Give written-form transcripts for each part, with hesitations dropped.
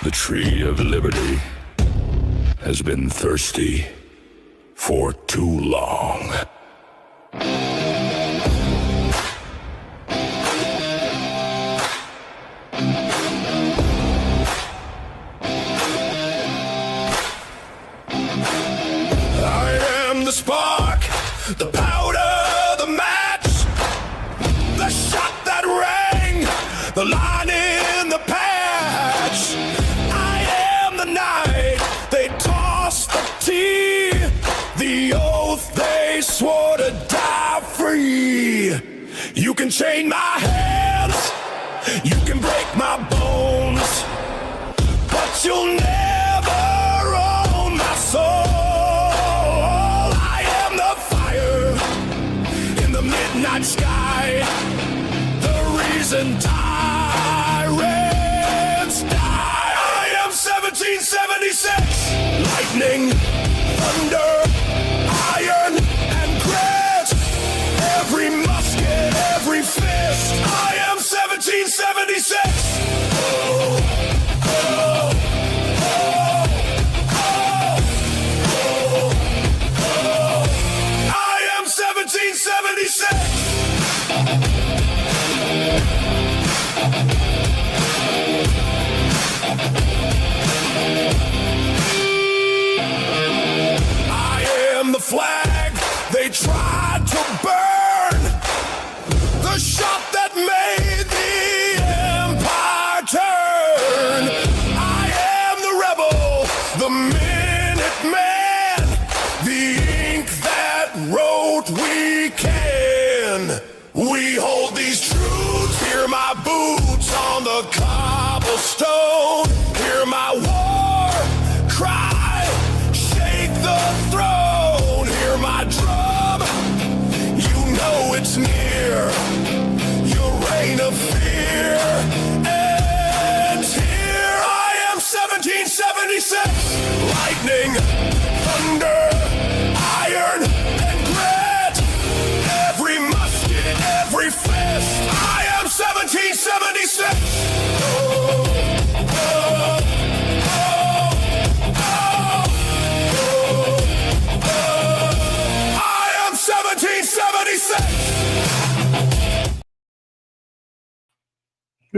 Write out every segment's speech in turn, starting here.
The tree of liberty has been thirsty for too long. I am the spark, the powder, the match, the shot that rang, the line in the patch. I am the night they tossed the tea, the oath they swore to die free. You can chain my hands, you can break my bones, but you'll never own my soul. I am the fire in the midnight sky, the reason tyrants die. I am 1776, lightning, thunder, iron, and grit. Every musket, every fist. I am 1776. Oh, oh, oh, oh, oh. I am 1776. I am the flag they tried to burn, the shot that made the empire turn. I am the rebel, the minute man, the ink that wrote we can. We hold these truths, hear my boots on the cobblestone, hear my war cry, shake the throne, hear my drum, you know it's near, your reign of fear ends here. I am 1776, lightning, thunder, iron, and grit, every musket, every fist. I am 1776. Oh, oh, oh, oh, oh. I am 1776. I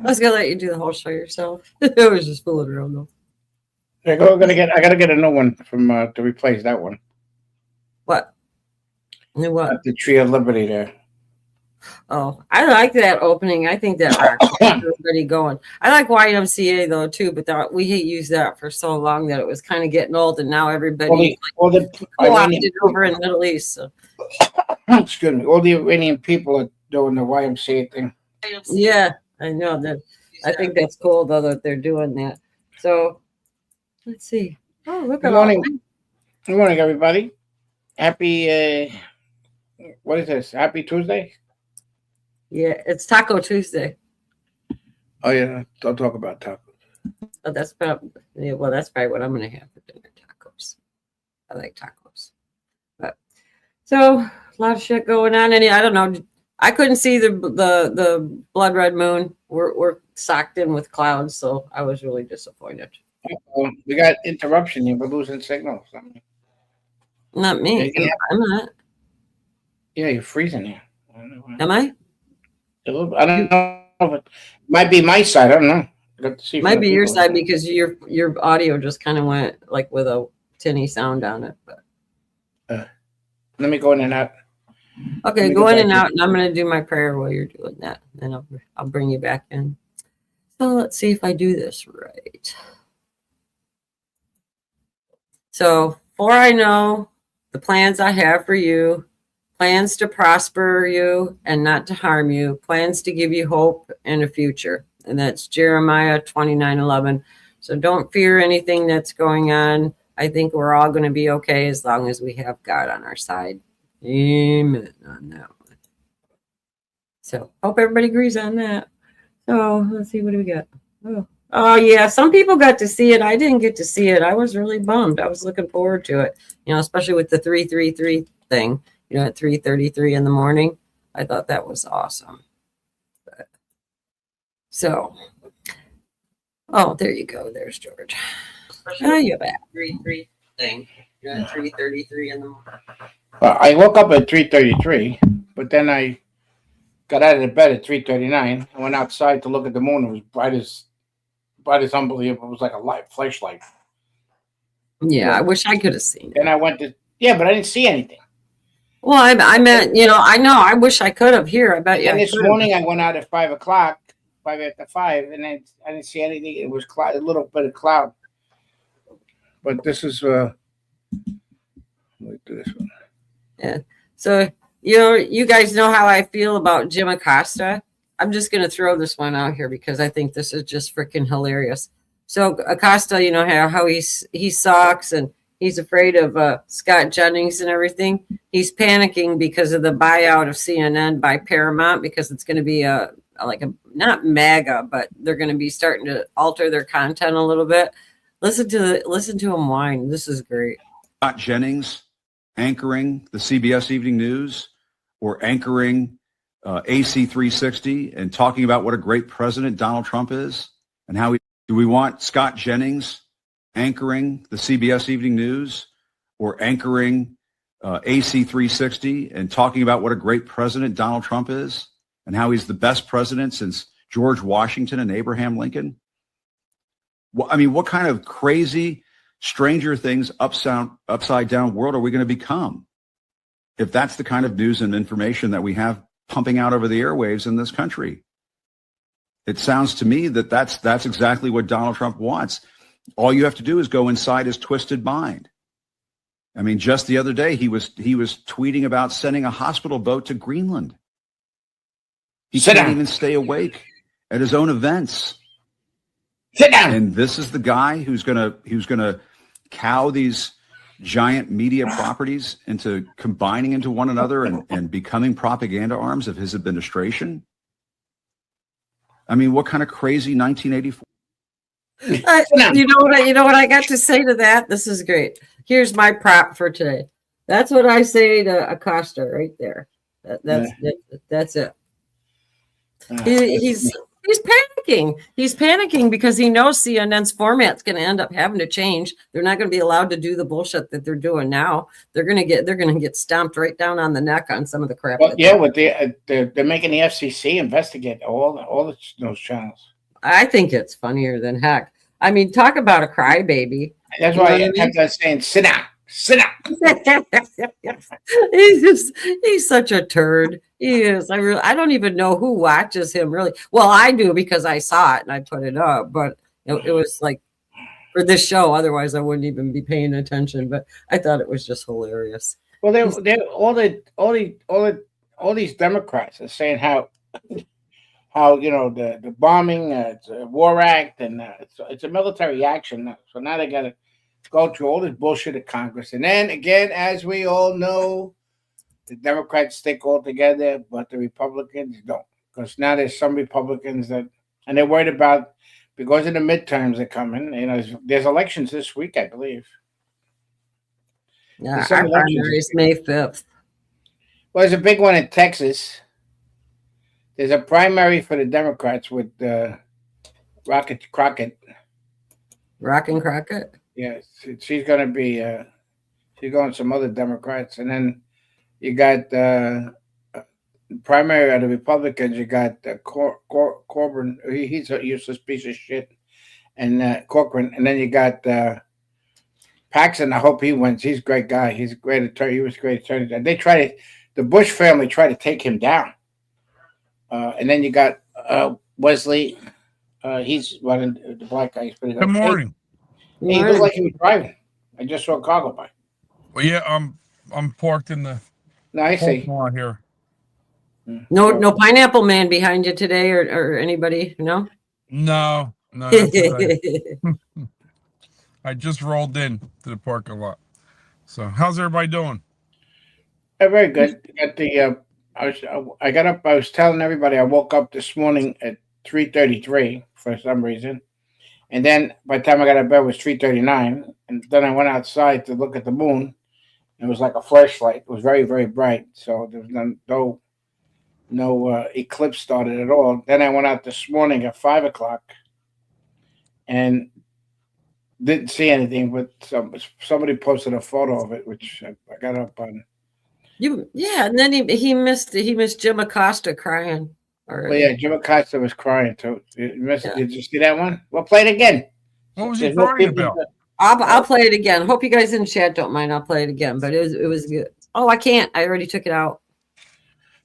was gonna let you do the whole show yourself. I was just fooling around though. I gotta get a new one from to replace that one. What? New what? The Tree of Liberty there. Oh, I like that opening. I think that actually got everybody going. I like YMCA though too, but we used that for so long that it was kind of getting old, and now everybody co-opted over in the Middle East. So. Excuse me. All the Iranian people are doing the YMCA thing. Yeah, I know that. I think that's cool though that they're doing that. So let's see. Oh, look at all. Good morning, everybody. Happy. What is this? Happy Tuesday. Yeah, it's Taco Tuesday. Oh yeah, don't talk about tacos. Oh, that's probably that's probably what I'm gonna have for dinner. Tacos. I like tacos. But so a lot of shit going on. And I don't know. I couldn't see the blood red moon. We're socked in with clouds, so I was really disappointed. We got interruption here. We're losing signal. Not me. Yeah. I'm not. Yeah, you're freezing here. Am I? I don't know. If it might be my side. I don't know. Might be your side because your audio just kind of went like with a tinny sound on it. But let me go in and out. Okay, go in and out, and I'm going to do my prayer while you're doing that. Then I'll bring you back in. So let's see if I do this right. So, for I know the plans I have for you, plans to prosper you and not to harm you, plans to give you hope and a future. And that's Jeremiah 29:11. So don't fear anything that's going on. I think we're all going to be okay as long as we have God on our side. Amen on that one. So hope everybody agrees on that. So let's see, what do we got? Oh yeah, some people got to see it. I didn't get to see it. I was really bummed. I was looking forward to it, especially with the 333 thing, at 3:33 in the morning. I thought that was awesome. But So, oh, there you go. There's George. Oh, you're back. 3 thing. You're at 3:33 in the morning. Well, I woke up at 3:33, but then I got out of the bed at 3:39. I went outside to look at the moon. It was bright as unbelievable. It was like a light flashlight. Yeah, I wish I could have seen it. Then I went to but I didn't see anything. Well, I meant, I know. I wish I could have here. I bet you. And this morning I went out at 5:00, 5:05, and then I didn't see anything. It was a little bit of cloud. But this is let me do this one. Yeah. So, you guys know how I feel about Jim Acosta. I'm just going to throw this one out here because I think this is just freaking hilarious. So Acosta, how he sucks and he's afraid of Scott Jennings and everything. He's panicking because of the buyout of CNN by Paramount because it's going to be not MAGA, but they're going to be starting to alter their content a little bit. Listen to him whine. This is great. Scott Jennings anchoring the CBS Evening News or anchoring AC 360 and talking about what a great president Donald Trump is and how do we want Scott Jennings anchoring the CBS Evening News or anchoring AC 360 and talking about what a great president Donald Trump is and how he's the best president since George Washington and Abraham Lincoln? I mean, what kind of crazy Stranger Things upside down world are we going to become if that's the kind of news and information that we have pumping out over the airwaves in this country? It sounds to me that that's exactly what Donald Trump wants. All you have to do is go inside his twisted mind. I mean, just the other day, he was tweeting about sending a hospital boat to Greenland. He can't even stay awake at his own events. Sit down. And this is the guy who's gonna cow these giant media properties into combining into one another and becoming propaganda arms of his administration. I mean, what kind of crazy 1984? You know what I got to say to that? This is great. Here's my prop for today. That's what I say to Acosta right there. That's it. He's panicking. He's panicking because he knows CNN's format's going to end up having to change. They're not going to be allowed to do the bullshit that they're doing now. They're going to get stomped right down on the neck on some of the crap. Well, they're making the FCC investigate all those channels. I think it's funnier than heck. I mean, talk about a crybaby. That's why I kept saying, "Sit down, sit down." He's such a turd. He is. I don't even know who watches him really. Well, I do because I saw it and I put it up, but it was like for this show. Otherwise, I wouldn't even be paying attention. But I thought it was just hilarious. Well, all these Democrats are saying how the bombing, it's a war act, and it's a military action. So now they got to go through all this bullshit at Congress, and then again, as we all know, the Democrats stick all together, but the Republicans don't, because now there's some Republicans and they're worried about because of the midterms that come in. There's elections this week, I believe. Yeah, our primary is May 5th. Well, there's a big one in Texas. There's a primary for the Democrats with Rockin' Crockett. Rockin' Crockett? Yes, she's going to be. She's going some other Democrats, and then you got primary of the Republicans. You got Corbyn. He's a useless piece of shit, and Corcoran, and then you got Paxton. I hope he wins. He's a great guy. He's a great attorney. He was a great attorney. And the Bush family tried to take him down. And then you got Wesley. He's running the black guy. Good morning. Hey, he looked like he was driving. I just saw a car go by. Well, yeah, I'm parked in the. No, I see. Here. No pineapple man behind you today, or anybody? No. No. That's I just rolled in to the parking lot. So, how's everybody doing? Very good. Got the. I got up. I was telling everybody I woke up this morning at 3:33 for some reason, and then by the time I got out of bed it was 3:39, and then I went outside to look at the moon. It was like a flashlight. It was very, very bright. So there was eclipse started at all. Then I went out this morning at 5 o'clock and didn't see anything, but somebody posted a photo of it, which I got up on. And then he missed Jim Acosta crying. Well, yeah, Jim Acosta was crying too. Did you see that one? Well, play it again. What was he crying about? I'll play it again. Hope you guys in chat don't mind. I'll play it again, but it was good. Oh, I can't. I already took it out.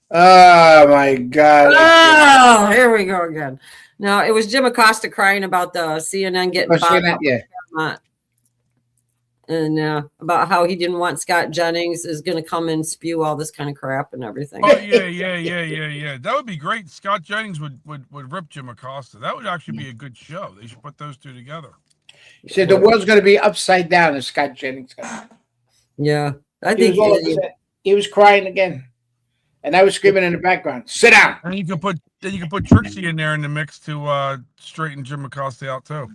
Oh my God! Oh, here we go again. No, it was Jim Acosta crying about the CNN getting bought out. Yeah. And about how he didn't want Scott Jennings is going to come and spew all this kind of crap and everything. Oh yeah. That would be great. Scott Jennings would rip Jim Acosta. That would actually be a good show. They should put those two together. He said the world's going to be upside down if Scott Jennings comes. Yeah, I think he was crying again, and I was screaming in the background, "Sit down!" And you can put Trixie in there in the mix to straighten Jim Acosta out too.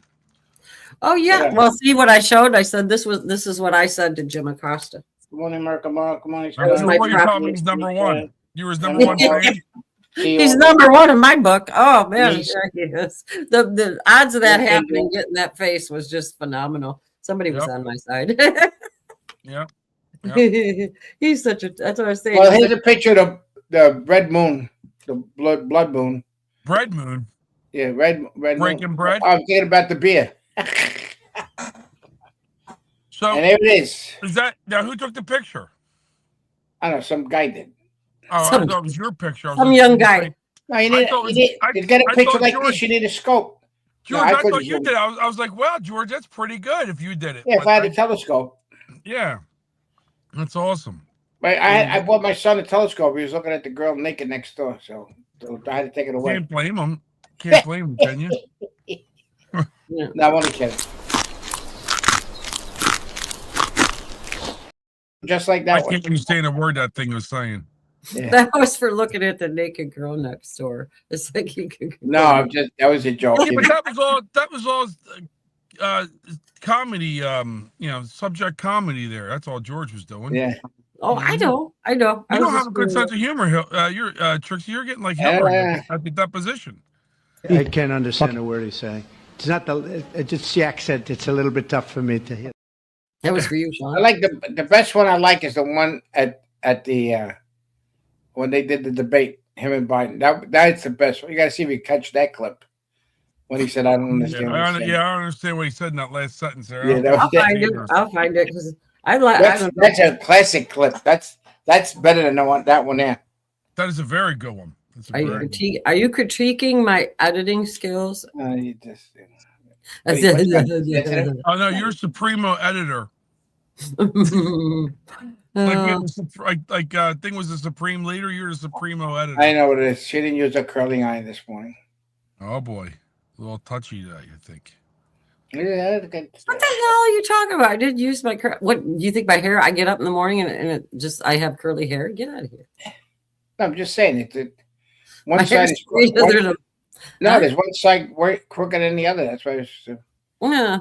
Oh yeah. Well, see what I showed. I said this is what I said to Jim Acosta. Good morning, America. Come on. What you told me is number one. You were his number one fan. He's number one in my book. Oh man, there he is. The odds of that happening, getting that face was just phenomenal. Somebody was on my side. Yeah. He's such a. That's what I was saying. Well, here's a picture of the red moon, the blood moon. Bread moon. Yeah, red breaking moon. bread. I'm thinking about the beer. So and there it is. Is that now? Who took the picture? I don't know. Some guy did. Oh, I thought it was your picture. Some young guy. No, you need to get a picture like this. You need a scope. George, I thought you did. I was like, well, George, that's pretty good if you did it. Yeah, if I had a telescope. Yeah, that's awesome. But I bought my son a telescope. He was looking at the girl naked next door, so I had to take it away. Can't blame him. Can't blame him, can you? No, I'm only kidding. Just like that. I can't understand a word that thing was saying. Yeah. That was for looking at the naked girl next door. It's like he could. No, that was a joke. Yeah, but that was all comedy. Subject comedy there. That's all George was doing. Yeah. Oh, I know. You don't have a good sense of humor. You're Trixie. You're getting like Hitler at the deposition. I can't understand a word he's saying. It's not it's the accent. It's a little bit tough for me to hear. That was for you, Sean. I like the best one. I like is the one at the when they did the debate, him and Biden. That's the best one. You got to see if you catch that clip when he said, "I don't understand." I don't understand what he said in that last sentence there. Yeah, I'll find it because I like. That's a classic clip. That's better than that one there. That is a very good one. Are you critiquing my editing skills? You just. Oh no, you're a supremo editor. Thing was the supreme leader. You're the supremo editor. I know what it is. She didn't use a curling iron this morning. Oh boy, a little touchy there. You think? Yeah. What the hell are you talking about? I didn't use my What do you think? My hair? I get up in the morning and I have curly hair. Get out of here. No, I'm just saying it. One side is crooked. No, there's one side crooked than the other. That's why it's. Yeah.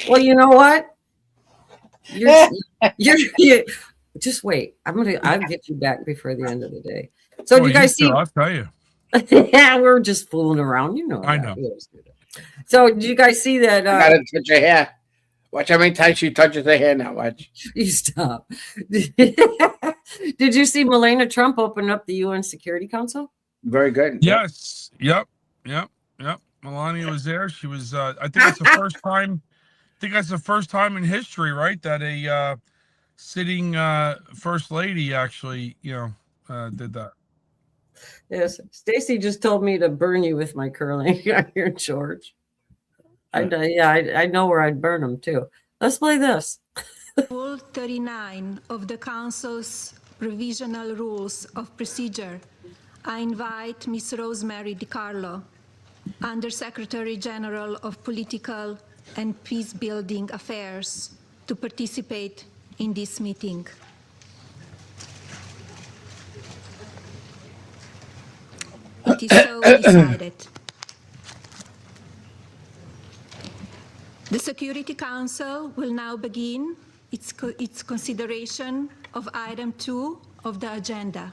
Well, you know what? You're just wait. I'll get you back before the end of the day. So, do you guys see? I'll tell you. Yeah, we're just fooling around. You know. I know. So, do you guys see that? Gotta touch your hair. Watch how many times she touches her hair now. Watch. You stop. Did you see Melania Trump open up the UN Security Council? Very good. Yes. Yep. Melania was there. She was. I think that's the first time. I think that's the first time in history, right, that a sitting first lady actually, did that. Yes, Stacy just told me to burn you with my curling here, George. I know where I'd burn them too. Let's play this. Rule 39 of the Council's Provisional Rules of Procedure. I invite Ms. Rosemary DiCarlo, Undersecretary General of Political and Peace-Building Affairs, to participate in this meeting. It is so decided. The Security Council will now begin its consideration of item 2 of the agenda.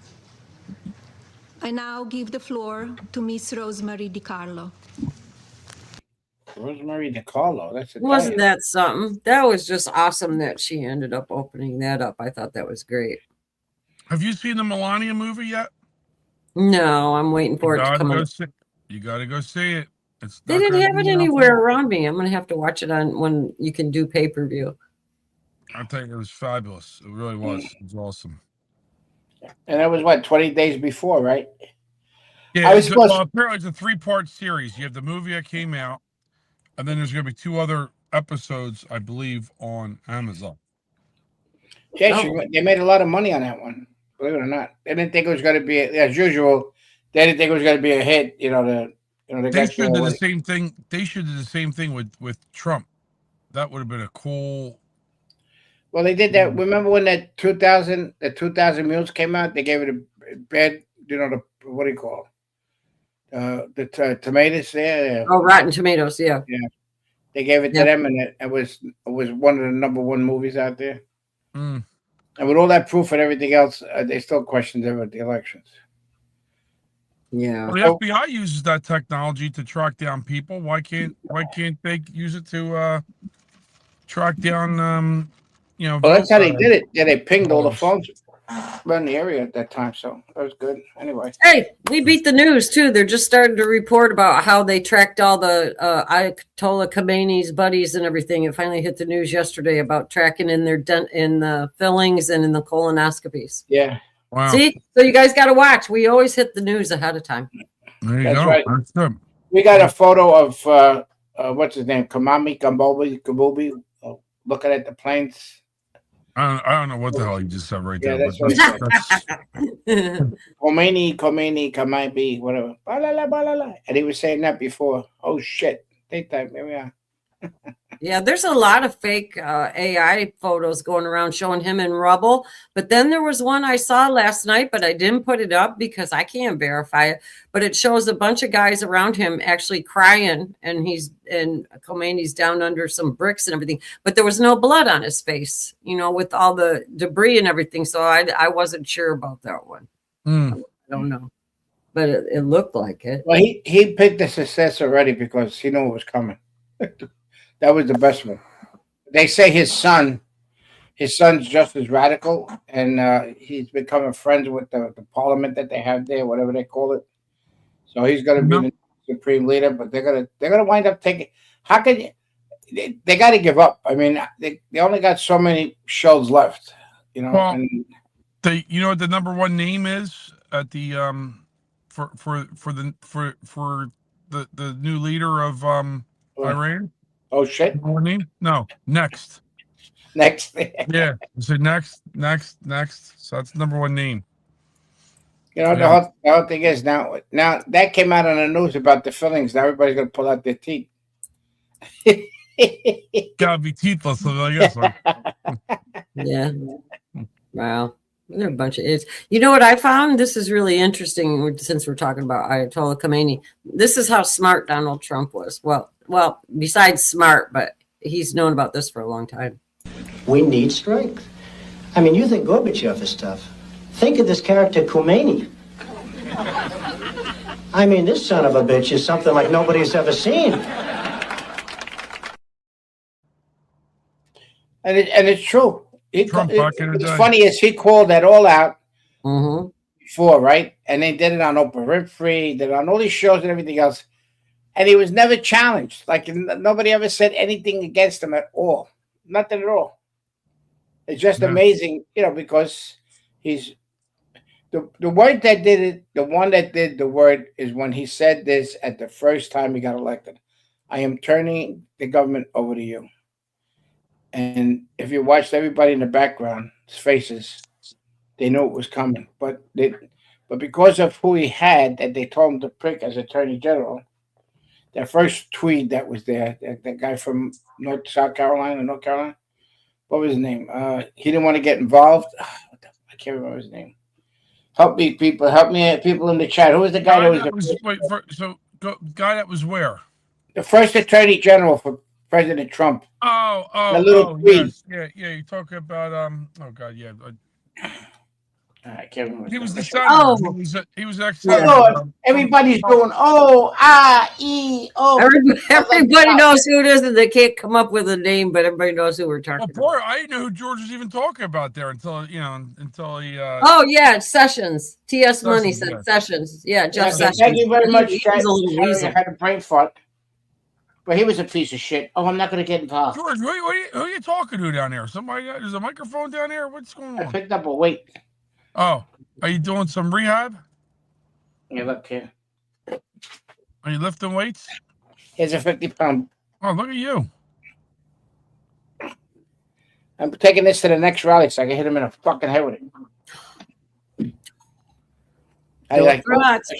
I now give the floor to Ms. Rosemary DiCarlo. Rosemary DiCarlo. That's Wasn't Italian. that something? That was just awesome that she ended up opening that up. I thought that was great. Have you seen the Melania movie yet? No, I'm waiting for You it to gotta come go out. see. You gotta go see it. It's They not didn't gonna have it be anywhere around me. I'm gonna have to watch it on when you can do pay-per-view. I tell you, it was fabulous. It really was. It was awesome. And that was what 20 days before, right? Yeah, I was supposed. apparently it's a 3-part series. You have the movie that came out, and then there's gonna be 2 other episodes, I believe, on Amazon. Yeah, Oh. they made a lot of money on that one. Believe it or not, they didn't think it was going to be as usual. They didn't think it was going to be a hit. They They got should do the the. same thing. They should do the same thing with Trump. That would have been a cool. Well, they did that. Remember when that 2000 Mules came out? They gave it a bad, what do you call the tomatoes there? Oh, Rotten Tomatoes, yeah. Yeah, they gave it to Yeah. them, and it was one of the #1 movies out there. Mm. And with all that proof and everything else, they still questioned them at the elections. Yeah. Well, the FBI uses that technology to track down people. Why can't they use it to track down Well, that's how they did it. Yeah, they pinged all the voters? phones around the area at that time, so that was good. Anyway, Hey, we beat the news too. They're just starting to report about how they tracked all the Ayatollah Khomeini's buddies and everything. It finally hit the news yesterday about tracking in their in the fillings and in the colonoscopies. yeah, Wow. See, so you guys got to watch. We always hit the news ahead of time. There you That's go. right. That's good. we got a photo of what's his name, Kabubi, looking at the planes. I don't know what the hell you just said right Yeah, there. that's But right. Khomeini, Kamabi, whatever. Balala, balala. And he was saying that before. Oh shit! Daytime. Here we are. Yeah, there's a lot of fake AI photos going around showing him in rubble. But then there was one I saw last night, but I didn't put it up because I can't verify it. But it shows a bunch of guys around him actually crying, and Khomeini's down under some bricks and everything. But there was no blood on his face, with all the debris and everything. So I wasn't sure about that one. I don't know, but it looked like it. Well, he picked the success already because he knew it was coming. That was the best one. They say his son's just as radical, and he's becoming friends with the parliament that they have there, whatever they call it. So he's going to be the supreme leader, but they're gonna wind up taking. How can you? They got to give up. I mean, they only got so many shows left, Well, and you know what the #1 name is at the for the new leader of Iran? oh shit! What name? No, next. Next, Yeah, so next. So that's the #1 name. the whole thing is now that came out on the news about the fillings. Now everybody's gonna pull out their teeth. Gotta be teethless, I guess. Yeah. Wow. They're a bunch of idiots. You know what I found? This is really interesting since we're talking about Ayatollah Khomeini. This is how smart Donald Trump was. Well, besides smart, but he's known about this for a long time. We need strength. I mean, you think Gorbachev is tough. Think of this character, Khomeini. I mean, this son of a bitch is something like nobody's ever seen. And it's true. It's day. funny is he called that all out Mm-hmm. before, right? And they did it on Oprah Winfrey, did it on all these shows and everything else. And he was never challenged. Like nobody ever said anything against him at all. Nothing at all. It's just amazing, because he's the word that did it, the one that did the word is when he said this at the first time he got elected. I am turning the government over to you. And if you watched everybody in the background's faces, they knew it was coming. But because of who he had that they told him to prick as Attorney General, that first tweet that was there, that guy from North Carolina, what was his name? He didn't want to get involved. I can't remember his name. Help me, people. Help me, people in the chat. Who was the guy Guy that was where? The first Attorney General for President Trump? Oh, The little tweet. yes. Yeah. You talk about oh god, yeah. Kevin was He was the there. senator. Oh. He was Oh, ex-senator. Lord, everybody's doing Everybody knows who it is, and they can't come up with a name, but everybody knows who we're talking Well, about. poor, I didn't know who George was even talking about there until he. Oh yeah, it's Sessions. T.S. Money Sessions, said yeah. Sessions. Yeah, Jeff Okay, Sessions. thank you very much. He was a little Harry weasel. had a brain fart, but he was a piece of shit. Oh, I'm not going to get involved. George, who are you talking to down there? Somebody? There's a microphone down there. What's going I on? picked up a weight. Oh, are you doing some rehab? Yeah, look here. Are you lifting weights? Here's a 50-pound. Oh, look at you. I'm taking this to the next rally so I can hit him in the fucking head with it.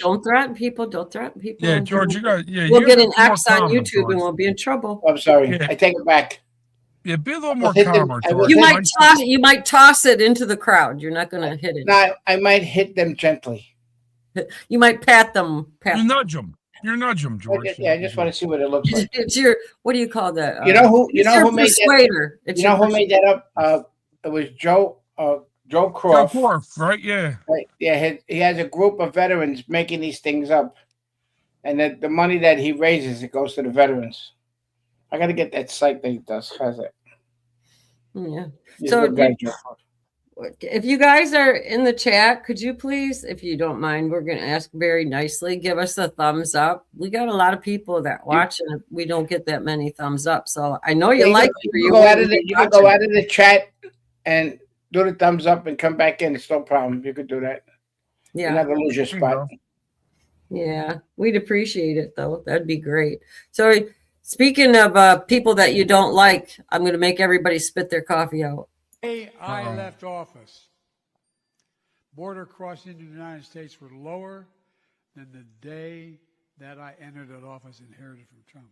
Don't threaten people. Don't threaten people. Yeah, George, you got. Yeah, We'll you get gotta an be more X on calm, YouTube George. and we'll be in trouble. I'm sorry. Yeah. I take it back. Yeah, be a little more hit them- calmer, I will George. You hit- might you might toss it into the crowd. You're not going to hit it. No, I might hit them gently. You might pat them. You nudge them. You nudge them, George. I just want to see what it looks like. It's your, what do you call that? You know who made that? Persuader. It's You know your who made that up? It was Joe Joe Croft. Korf, right? Yeah. Right. Yeah, he has a group of veterans making these things up, and the money that he raises, it goes to the veterans. I got to get that site that he does. Has it? Yeah. He's So a good guy, Joe Croft. if you guys are in the chat, could you please, if you don't mind, we're going to ask very nicely, give us a thumbs up. We got a lot of people that watch, and we don't get that many thumbs up. So I know you like it. You can go out of the chat and do the thumbs up and come back in. It's no problem. You could do that. Yeah. You're not gonna lose your spot. Yeah, we'd appreciate it though. That'd be great. So speaking of people that you don't like, I'm going to make everybody spit their coffee out. The day I left office, border crossing into the United States were lower than the day that I entered that office inherited from Trump.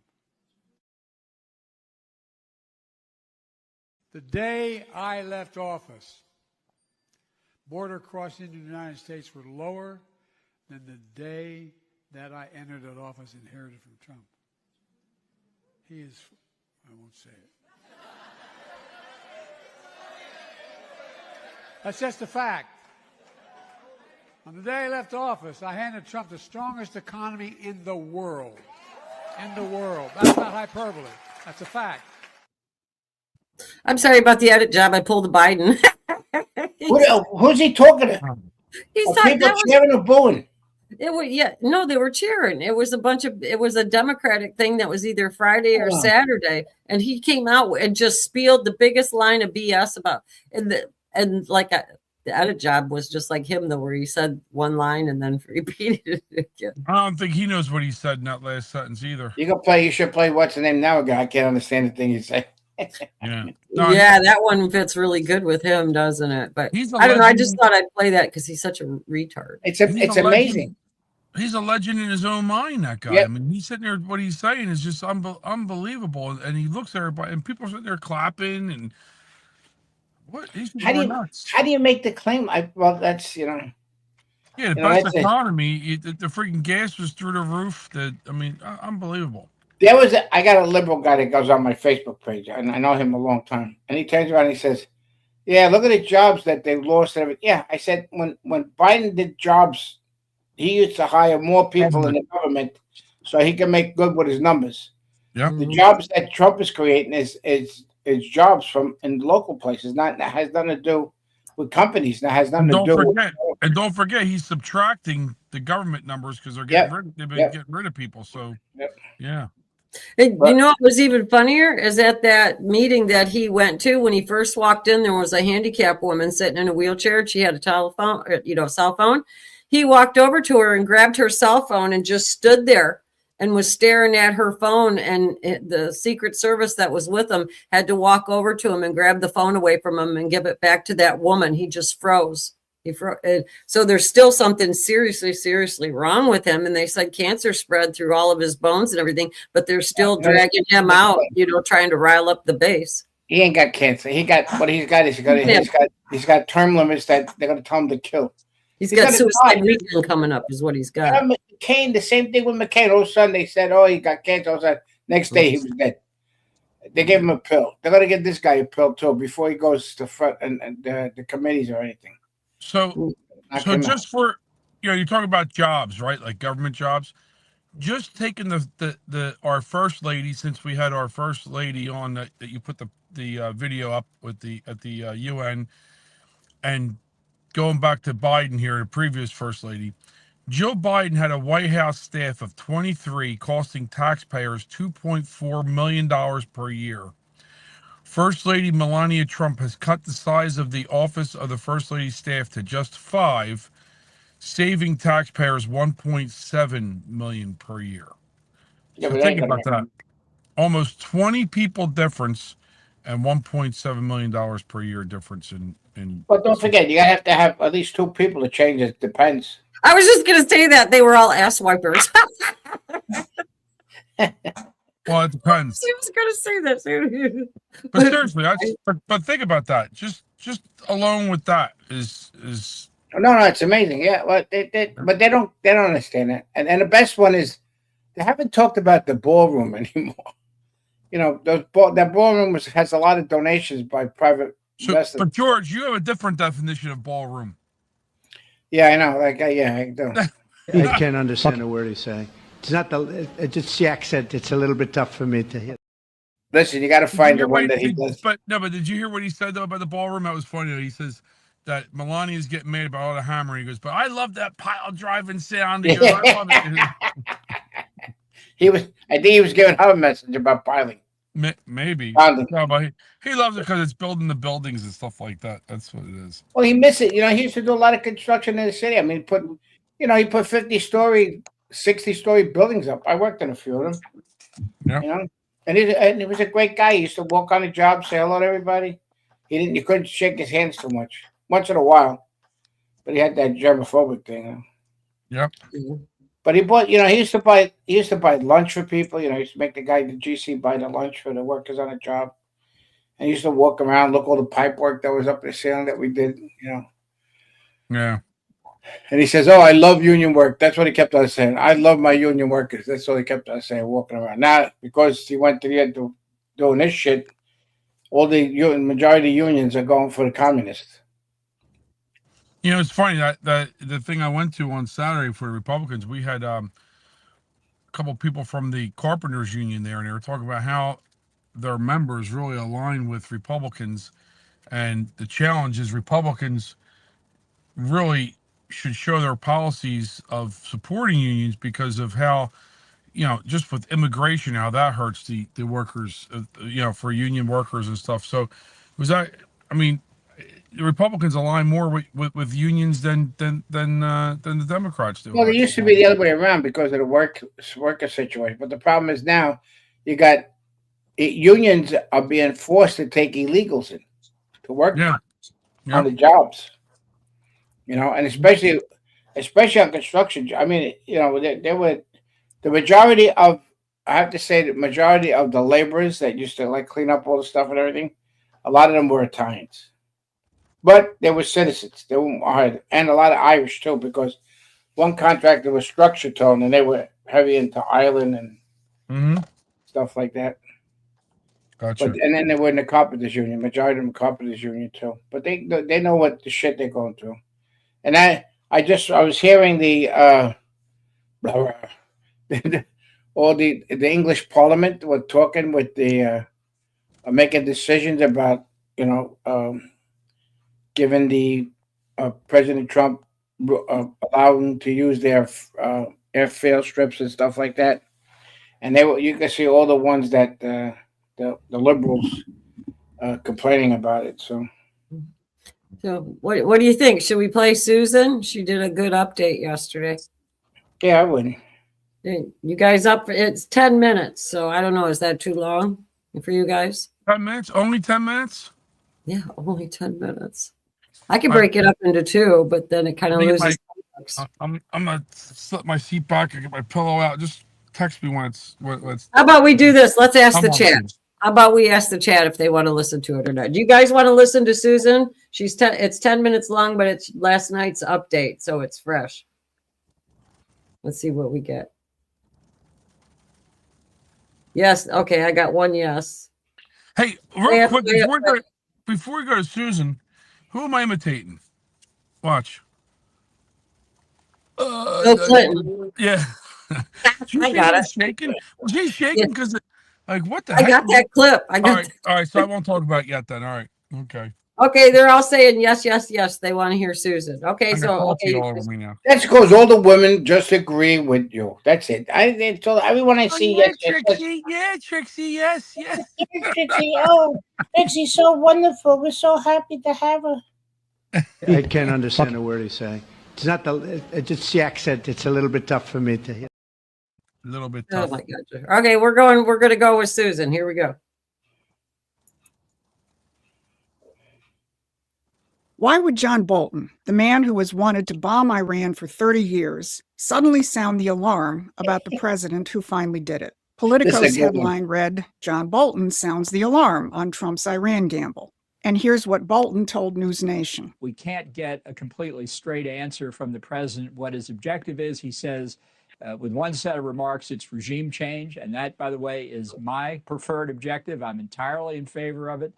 The day I left office, border crossing into the United States were lower than the day that I entered that office inherited from Trump. He is, I won't say it. That's just a fact. On the day I left office, I handed Trump the strongest economy in the world. In the world. That's not hyperbole. That's a fact. I'm sorry about the edit job. I pulled a Biden. Who's he talking to? He's Are talking. people That was, cheering or booing? it was, yeah, no, they were cheering. It was a Democratic thing that was either Friday or Saturday, and he came out and just spilled the biggest line of BS about the edit job was just like him though, where he said one line and then repeated it again. I don't think he knows what he said in that last sentence either. You should play What's the Name Now guy. I can't understand the thing you say. Yeah. Yeah, that one fits really good with him, doesn't it? But I don't know. I just thought I'd play that because he's such a retard. It's amazing. He's a legend in his own mind, that guy. Yep. I mean, he's sitting there, what he's saying is just unbelievable. And he looks at everybody, and people are sitting there clapping. And what? He's going nuts. How do you make the claim? That's, Yeah, the best economy, the freaking gas was through the roof. Unbelievable. I got a liberal guy that goes on my Facebook page, and I know him a long time. And he turns around and he says, yeah, look at the jobs that they lost. And everything. Yeah, I said, when Biden did jobs, he used to hire more people in the government so he can make good with his numbers. Yeah. The jobs that Trump is creating is jobs from in local places. That has nothing to do with companies. That has nothing to do And don't forget, he's subtracting the government numbers because they've been getting rid of people. So, yeah. And you know what was even funnier is at that meeting that he went to when he first walked in, there was a handicapped woman sitting in a wheelchair. She had a cell phone. He walked over to her and grabbed her cell phone and just stood there and was staring at her phone. And the Secret Service that was with him had to walk over to him and grab the phone away from him and give it back to that woman. He just froze. So there's still something seriously wrong with him. And they said cancer spread through all of his bones and everything, but they're still dragging him out, trying to rile up the base. He ain't got cancer. He's got term limits that they're going to tell him to kill. He's got suicide weekend coming up is what he's got. McCain, the same thing with McCain. All of a sudden they said, oh, he got cancer. All of a sudden, next day he was dead. They gave him a pill. They're going to give this guy a pill too before he goes to front and the committees or anything. So So just for, you're talking about jobs, right? Like government jobs. Just taking the our first lady, since we had our first lady on that you put the video up with at the UN, and going back to Biden here, the previous first lady, Joe Biden had a White House staff of 23, costing taxpayers $2.4 million per year. First Lady Melania Trump has cut the size of the office of the First Lady's staff to just 5, saving taxpayers $1.7 million per year. Yeah, So think about that. Almost 20 people difference and $1.7 million per year difference in. But don't forget, you have to have at least 2 people to change it. Depends. I was just going to say that they were all ass wipers. Well, it depends. I was going to say that too. But seriously, but think about that. Just alone with that is. No, it's amazing. Yeah, well, but they don't understand that. And the best one is they haven't talked about the ballroom anymore. You know, that ballroom has a lot of donations by private investors. But George, you have a different definition of ballroom. Yeah, I know. Like, yeah, I do. I can't understand a word he's saying. It's not it's the accent. It's a little bit tough for me to hear. Listen, you got to find the one that he does. But did you hear what he said though about the ballroom? That was funny. He says that Melania's getting mad about all the hammering. He goes, but I love that pile driving sound. He goes, I love it. I think he was giving her a message about piling. Maybe. No, but he loves it because it's building the buildings and stuff like that. That's what it is. Well, he missed it. You know, he used to do a lot of construction in the city. I mean, he put 50-story, 60-story buildings up. I worked in a few of them. Yeah. You know, and he was a great guy. He used to walk on the job, say hello to everybody. You couldn't shake his hands too much. Once in a while, but he had that germophobic thing. Yep. But he bought, he used to buy lunch for people. He used to make the GC buy the lunch for the workers on the job. And he used to walk around, look all the pipe work that was up the ceiling that we did, Yeah. And he says, "Oh, I love union work." That's what he kept on saying. "I love my union workers." That's all he kept on saying, walking around. Now, because he went to the end to doing this shit, all the majority of unions are going for the communists. It's funny that the thing I went to on Saturday for the Republicans, we had a couple people from the Carpenters Union there, and they were talking about how their members really align with Republicans, and the challenge is Republicans really should show their policies of supporting unions because of how, just with immigration, how that hurts the workers, for union workers and stuff. So the Republicans align more with unions than the Democrats do. Well, it used to be the other way around because of the worker situation. But the problem is now you got unions are being forced to take illegals in to work on the jobs. And especially on construction. I mean, there were the majority of, I have to say, the majority of the laborers that used to clean up all the stuff and everything, a lot of them were Italians. But they were citizens. They were hard, and a lot of Irish too, because one contractor was structure tone, and they were heavy into Ireland and stuff like that. Gotcha. And then they were in the Carpenters Union. Majority of them Carpenters Union too. But they know what the shit they're going through. And I was hearing the all the English Parliament were talking with the making decisions about giving the President Trump allowing to use their airfield strips and stuff like that. And you can see all the ones that the liberals complaining about it. So what do you think? Should we play Susan? She did a good update yesterday. Yeah, I would. You guys up? It's 10 minutes, so I don't know. Is that too long for you guys? 10 minutes? Only 10 minutes? Yeah, only 10 minutes. I could break it up into 2, but then it kind of loses. I'm gonna slip my seat back and get my pillow out. Just text me when it's. How about we do this? Let's ask the chat. How about we ask the chat if they want to listen to it or not? Do you guys want to listen to Susan? It's 10 minutes long, but it's last night's update, so it's fresh. Let's see what we get. Yes. Okay, I got one yes. Hey, real quick before we go to Susan, who am I imitating? Watch. Bill Clinton. Yeah. Did you I see got her it. shaking? Was she Yeah, shaking because, like, what the I heck? got that clip. I All got right. All right. So I won't talk about it yet then. All right. Okay. Okay, they're all saying yes, yes, yes. They want to hear Susan. Okay, I got so coffee okay, all over me now. That's because all the women just agree with you. That's it. I told everyone I Oh, see, yeah, yes, yes, yes. Trixie. Yeah, Trixie. Yes, yes. Yes, Trixie, oh, Trixie's so wonderful. We're so happy to have her. I can't understand a word he's saying. It's not just the accent. It's a little bit tough for me to hear. A little bit oh tough. my God. Okay, we're going to go with Susan. Here we go. Why would John Bolton, the man who has wanted to bomb Iran for 30 years, suddenly sound the alarm about the president who finally did it? Politico's headline read, John Bolton sounds the alarm on Trump's Iran gamble. And here's what Bolton told News Nation. We can't get a completely straight answer from the president what his objective is. He says, with one set of remarks, it's regime change. And that, by the way, is my preferred objective. I'm entirely in favor of it.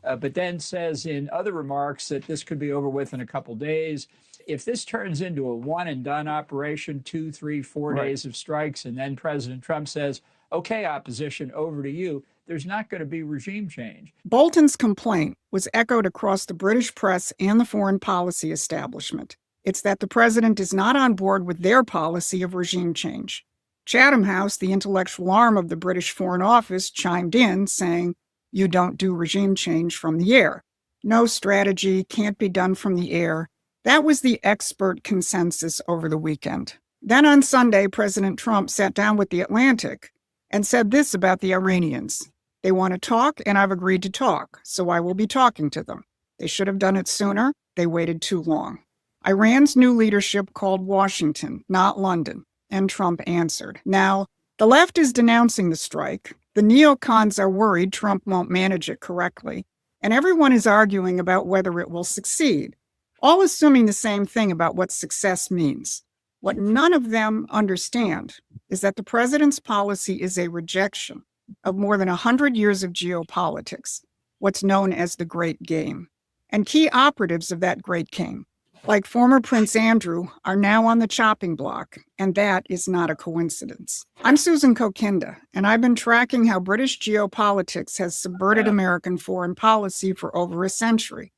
But then says in other remarks that this could be over with in a couple days. If this turns into a one and done operation, 2, 3, 4 days of strikes, and then President Trump says, okay, opposition, over to you, there's not going to be regime change. Bolton's complaint was echoed across the British press and the foreign policy establishment. It's that the president is not on board with their policy of regime change. Chatham House, the intellectual arm of the British Foreign Office, chimed in saying, you don't do regime change from the air. No strategy can't be done from the air. That was the expert consensus over the weekend. Then on Sunday, President Trump sat down with The Atlantic and said this about the Iranians. They want to talk, and I've agreed to talk, so I will be talking to them. They should have done it sooner. They waited too long. Iran's new leadership called Washington, not London, and Trump answered. Now, the left is denouncing the strike. The neocons are worried Trump won't manage it correctly, and everyone is arguing about whether it will succeed, all assuming the same thing about what success means. What none of them understand is that the president's policy is a rejection of more than 100 years of geopolitics, what's known as the Great Game. And key operatives of that Great Game, like former Prince Andrew, are now on the chopping block, and that is not a coincidence. I'm Susan Kokinda, and I've been tracking how British geopolitics has subverted American foreign policy for over a century.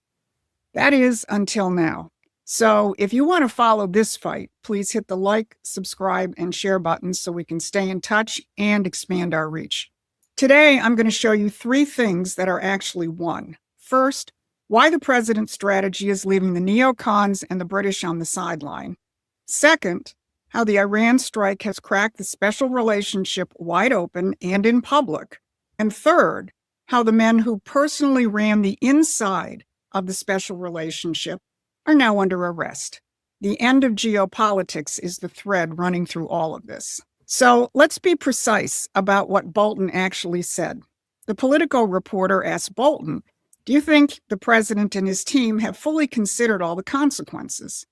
That is, until now. So if you want to follow this fight, please hit the like, subscribe, and share buttons so we can stay in touch and expand our reach. Today, I'm going to show you 3 things that are actually one. First, why the president's strategy is leaving the neocons and the British on the sideline. Second, how the Iran strike has cracked the special relationship wide open and in public. And third, how the men who personally ran the inside of the special relationship are now under arrest. The end of geopolitics is the thread running through all of this. So let's be precise about what Bolton actually said. The Politico reporter asked Bolton, do you think the president and his team have fully considered all the consequences?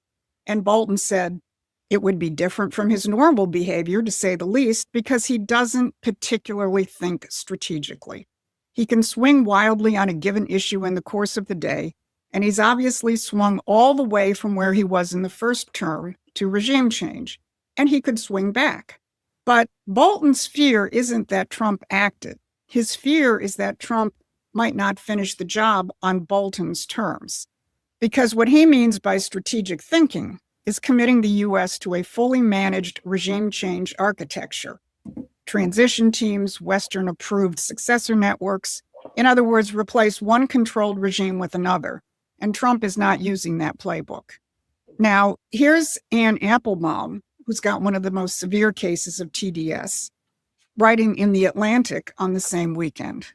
And Bolton said, it would be different from his normal behavior, to say the least, because he doesn't particularly think strategically. He can swing wildly on a given issue in the course of the day, and he's obviously swung all the way from where he was in the first term to regime change, and he could swing back. But Bolton's fear isn't that Trump acted. His fear is that Trump might not finish the job on Bolton's terms. Because what he means by strategic thinking is committing the U.S. to a fully managed regime change architecture. Transition teams, Western-approved successor networks, in other words, replace one controlled regime with another. And Trump is not using that playbook. Now, here's Ann Applebaum, who's got one of the most severe cases of TDS, writing in The Atlantic on the same weekend.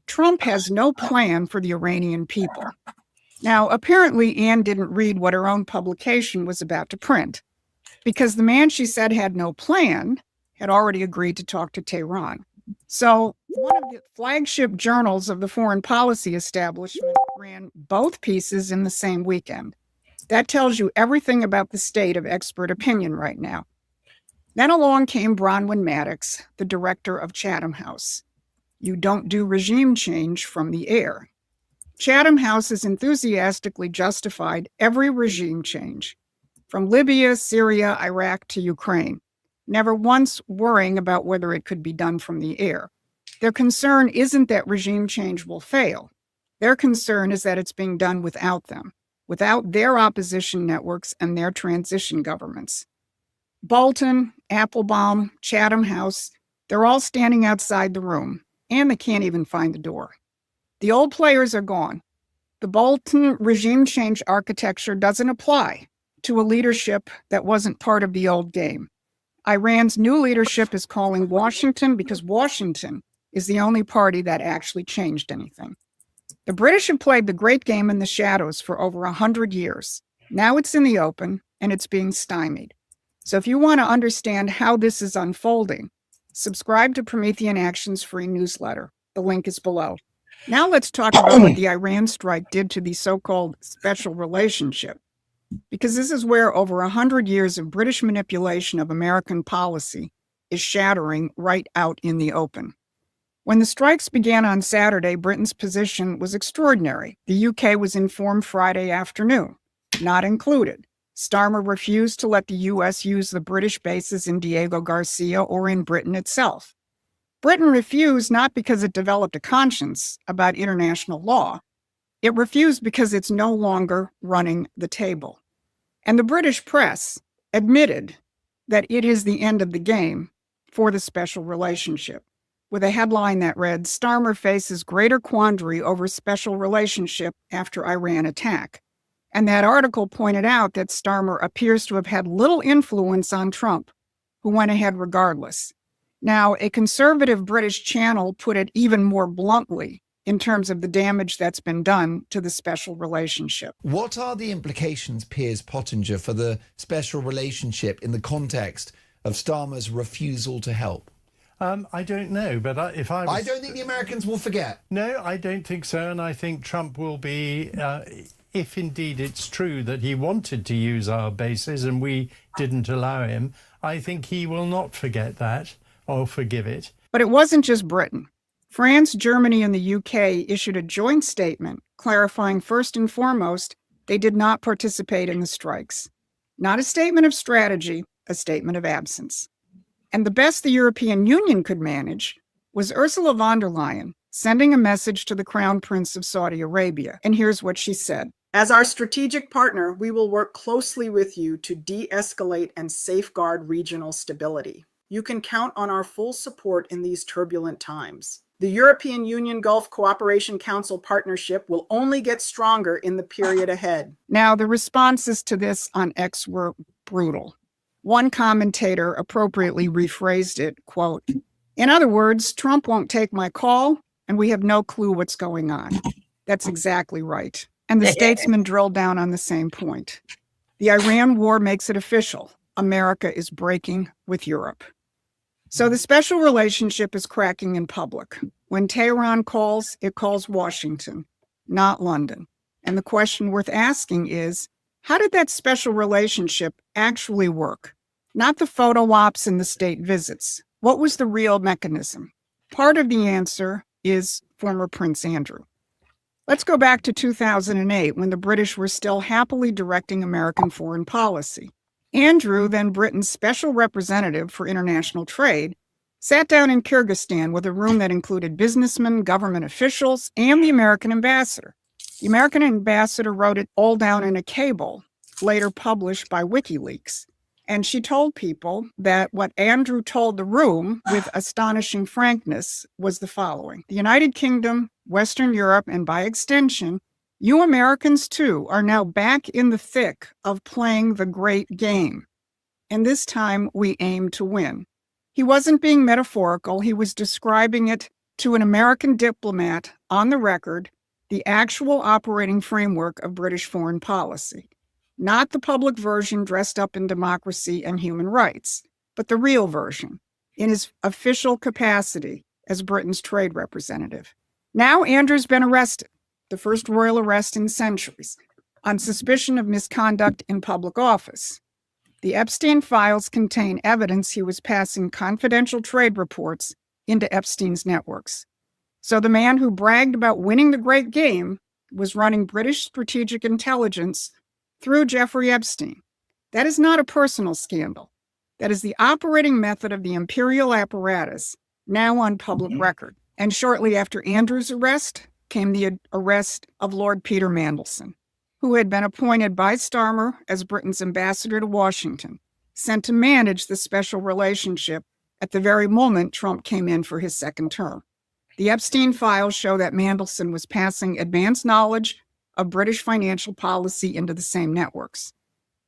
Trump has no plan for the Iranian people. Now, apparently, Ann didn't read what her own publication was about to print, because the man she said had no plan had already agreed to talk to Tehran. So one of the flagship journals of the foreign policy establishment ran both pieces in the same weekend. That tells you everything about the state of expert opinion right now. Then along came Bronwyn Maddox, the director of Chatham House. You don't do regime change from the air. Chatham House has enthusiastically justified every regime change. from Libya, Syria, Iraq to Ukraine, never once worrying about whether it could be done from the air. Their concern isn't that regime change will fail. Their concern is that it's being done without them, without their opposition networks and their transition governments. Bolton, Applebaum, Chatham House, they're all standing outside the room, and they can't even find the door. The old players are gone. The Bolton regime change architecture doesn't apply to a leadership that wasn't part of the old game. Iran's new leadership is calling Washington because Washington is the only party that actually changed anything. The British have played the great game in the shadows for over 100 years. Now it's in the open, and it's being stymied. So if you want to understand how this is unfolding, subscribe to Promethean Action's free newsletter. The link is below. Now let's talk about what the Iran strike did to the so-called special relationship, because this is where over 100 years of British manipulation of American policy is shattering right out in the open. When the strikes began on Saturday, Britain's position was extraordinary. The UK was informed Friday afternoon, not included. Starmer refused to let the US use the British bases in Diego Garcia or in Britain itself. Britain refused not because it developed a conscience about international law. It refused because it's no longer running the table. And the British press admitted that it is the end of the game for the special relationship, with a headline that read, "Starmer faces greater quandary over special relationship after Iran attack." And that article pointed out that Starmer appears to have had little influence on Trump, who went ahead regardless. Now, a conservative British channel put it even more bluntly in terms of the damage that's been done to the special relationship. What are the implications, Piers Pottinger, for the special relationship in the context of Starmer's refusal to help? I don't know, but if I was... I don't think the Americans will forget. No, I don't think so, and I think Trump will be, if indeed it's true that he wanted to use our bases and we didn't allow him, I think he will not forget that or forgive it. But it wasn't just Britain. France, Germany, and the UK issued a joint statement clarifying first and foremost they did not participate in the strikes. Not a statement of strategy, a statement of absence. And the best the European Union could manage was Ursula von der Leyen sending a message to the Crown Prince of Saudi Arabia. And here's what she said. As our strategic partner, we will work closely with you to de-escalate and safeguard regional stability. You can count on our full support in these turbulent times. The European Union Gulf Cooperation Council partnership will only get stronger in the period ahead. Now, the responses to this on X were brutal. One commentator appropriately rephrased it, quote, "In other words, Trump won't take my call, and we have no clue what's going on." That's exactly right. And the statesman drilled down on the same point. The Iran war makes it official. America is breaking with Europe. So the special relationship is cracking in public. When Tehran calls, it calls Washington, not London. And the question worth asking is, how did that special relationship actually work? Not the photo ops and the state visits. What was the real mechanism? Part of the answer is former Prince Andrew. Let's go back to 2008 when the British were still happily directing American foreign policy. Andrew, then Britain's special representative for international trade, sat down in Kyrgyzstan with a room that included businessmen, government officials, and the American ambassador. The American ambassador wrote it all down in a cable, later published by WikiLeaks. And she told people that what Andrew told the room with astonishing frankness was the following. The United Kingdom, Western Europe, and by extension, you Americans too are now back in the thick of playing the great game. And this time we aim to win. He wasn't being metaphorical. He was describing it to an American diplomat on the record, the actual operating framework of British foreign policy. Not the public version dressed up in democracy and human rights, but the real version, in his official capacity as Britain's trade representative. Now Andrew's been arrested, the first royal arrest in centuries, on suspicion of misconduct in public office. The Epstein files contain evidence he was passing confidential trade reports into Epstein's networks. So the man who bragged about winning the great game was running British strategic intelligence through Jeffrey Epstein. That is not a personal scandal. That is the operating method of the imperial apparatus, now on public record. And shortly after Andrew's arrest came the arrest of Lord Peter Mandelson, who had been appointed by Starmer as Britain's ambassador to Washington, sent to manage the special relationship at the very moment Trump came in for his second term. The Epstein files show that Mandelson was passing advanced knowledge of British financial policy into the same networks.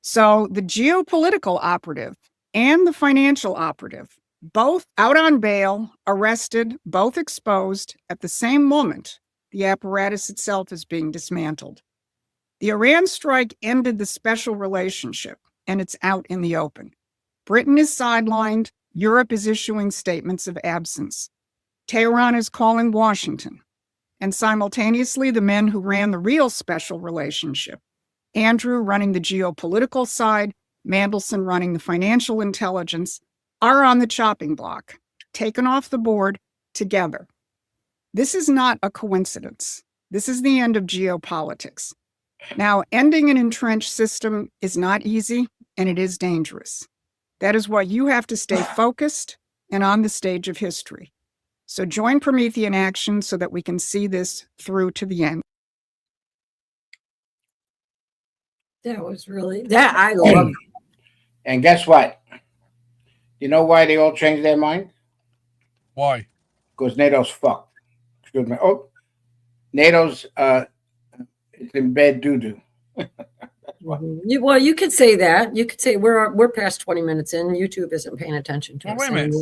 So the geopolitical operative and the financial operative, both out on bail, arrested, both exposed at the same moment the apparatus itself is being dismantled. The Iran strike ended the special relationship, and it's out in the open. Britain is sidelined. Europe is issuing statements of absence. Tehran is calling Washington. And simultaneously, the men who ran the real special relationship, Andrew running the geopolitical side, Mandelson running the financial intelligence, are on the chopping block, taken off the board together. This is not a coincidence. This is the end of geopolitics. Now, ending an entrenched system is not easy, and it is dangerous. That is why you have to stay focused and on the stage of history. So join Promethean Action so that we can see this through to the end. That was really, that I love. And guess what? You know why they all changed their mind? Why? Because NATO's fucked. Excuse me. Oh, NATO's it's in bad doo-doo. Well, you could say that. You could say we're past 20 minutes in. YouTube isn't paying attention to us. Wait a minute.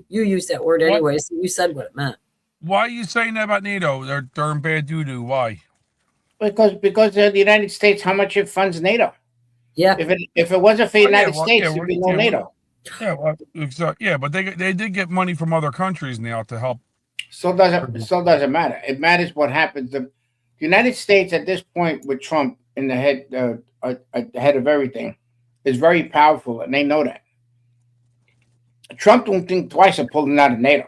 You use that word anyway, so you said what it meant. Why are you saying that about NATO? They're in bad doo-doo. Why? Because the United States, how much it funds NATO? Yeah. If it wasn't for the United States, there'd be no NATO. Yeah, well, exactly. Yeah, but they did get money from other countries now to help. Still doesn't matter. It matters what happens. The United States at this point with Trump in the head, at the head of everything, is very powerful, and they know that. Trump don't think twice of pulling out of NATO.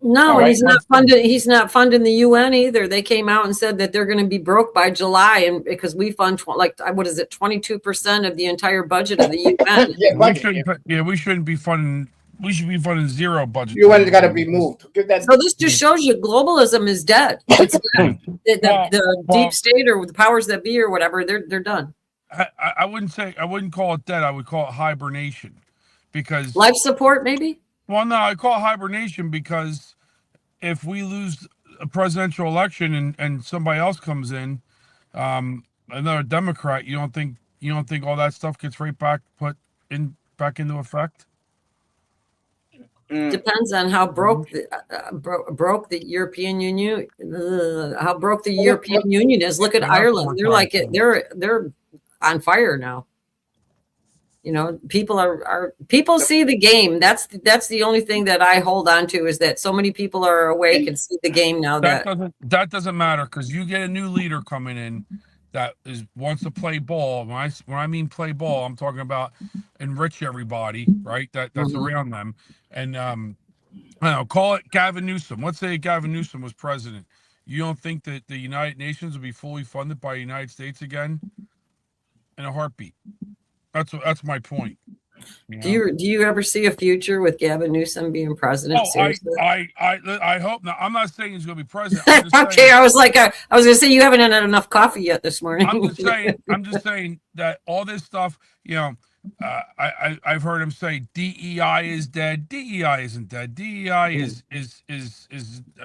No, Right. He's not funding the UN either. They came out and said that they're going to be broke by July, and because we fund 22% of the entire budget of the UN. We shouldn't be funding. We should be funding zero budget. UN's got to be moved. So this just shows you globalism is dead. It's dead. The deep state or the powers that be or whatever, they're done. I wouldn't call it dead. I would call it hibernation, because life support maybe. Well, no, I call it hibernation because if we lose a presidential election and somebody else comes in, another Democrat, you don't think all that stuff gets right back into effect? Depends on how broke the European Union. How broke the European Union is. Look at Ireland. They're like it. They're on fire now. You know, people see the game. That's the only thing that I hold on to, is that so many people are awake and see the game now. That doesn't matter, because you get a new leader coming in that wants to play ball. When I mean play ball, I'm talking about enrich everybody, right? That's around them. And I don't know, call it Gavin Newsom. Let's say Gavin Newsom was president. You don't think that the United Nations would be fully funded by the United States again in a heartbeat? That's my point. Do you ever see a future with Gavin Newsom being president? Seriously? I hope not. I'm not saying he's going to be president. Okay, I was going to say you haven't had enough coffee yet this morning. I'm just saying that all this stuff, I've heard him say DEI is dead. DEI isn't dead. DEI is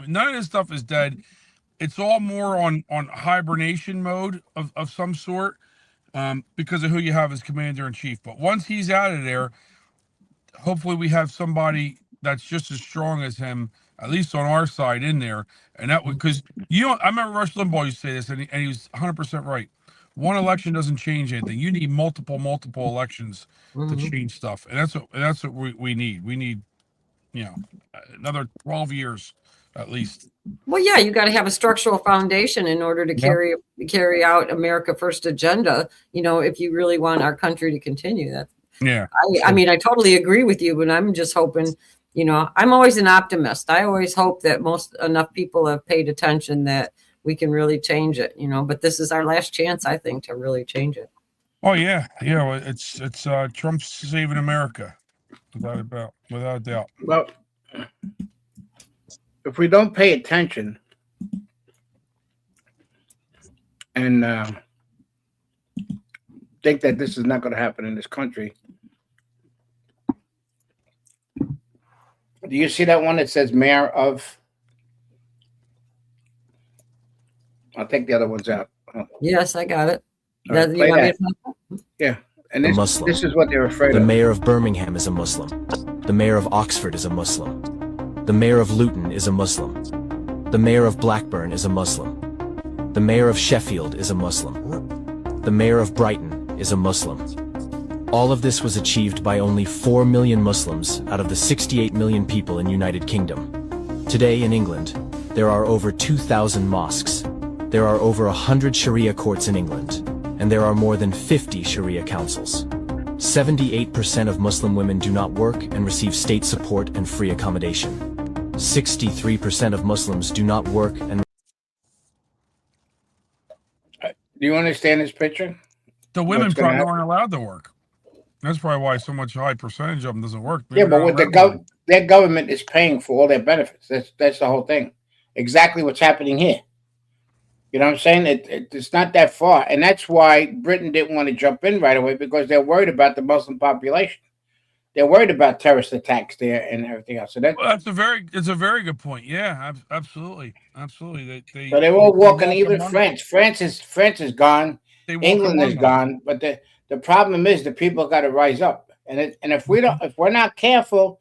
none of this stuff is dead. It's all more on hibernation mode of some sort. Because of who you have as commander in chief. But once he's out of there, hopefully we have somebody that's just as strong as him, at least on our side in there. And that would, because I remember Rush Limbaugh used to say this, and he was 100% right. One election doesn't change anything. You need multiple elections to change stuff, and that's what we need. We need, another 12 years at least. Well, yeah, you got to have a structural foundation in order to carry out America First agenda. If you really want our country to continue that. Yeah. I mean, I totally agree with you, but I'm just hoping. I'm always an optimist. I always hope that enough people have paid attention that we can really change it. But this is our last chance, I think, to really change it. Oh yeah, yeah. Well, it's Trump's saving America, without a doubt. Well, if we don't pay attention and think that this is not going to happen in this country, do you see that one that says mayor of? I'll take the other ones out. Oh, Yes, I got it. all right, You play want me that. to- Yeah, and A this Muslim. this is what they're afraid The of. mayor of Birmingham is a Muslim. The mayor of Oxford is a Muslim. The mayor of Luton is a Muslim. The mayor of Blackburn is a Muslim. The mayor of Sheffield is a Muslim. The mayor of Brighton is a Muslim. All of this was achieved by only 4 million Muslims out of the 68 million people in United Kingdom. Today in England, there are over 2,000 mosques. There are over 100 Sharia courts in England, and there are more than 50 Sharia councils. 78% of Muslim women do not work and receive state support and free accommodation. 63% of Muslims do not work and Do you understand this picture? The women What's gonna probably happen? aren't allowed to work. That's probably why so much high percentage of them doesn't work. Maybe Yeah, but they're what not ready. their government is paying for all their benefits. That's the whole thing. Exactly what's happening here. You know what I'm saying? It's not that far, and that's why Britain didn't want to jump in right away because they're worried about the Muslim population. They're worried about terrorist attacks there and everything else. So that Well, it's a very good point. Yeah, absolutely. so they're all walking. walk Even among France is gone. they walk England is among them. gone. But the problem is the people got to rise up, and if we're not careful,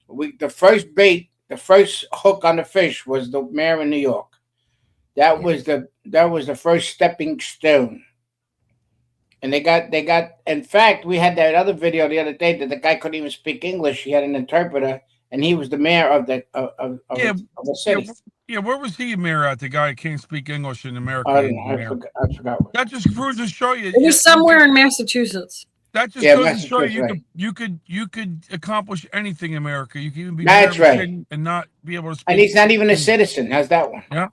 the first bait, the first hook on the fish was the mayor in New York. That was the first stepping stone. And they got. In fact, we had that other video the other day that the guy couldn't even speak English. He had an interpreter, and he was the mayor of the of the city. Yeah, where was he mayor at? The guy who can't speak English in America. I don't know. I forgot. That just proves to show you. It was somewhere in Massachusetts. That just Yeah, goes to show you Massachusetts, you could accomplish anything in America. You can even be That's mayor of a right. city and not be able to speak. And he's not even a citizen. How's that one? Yeah.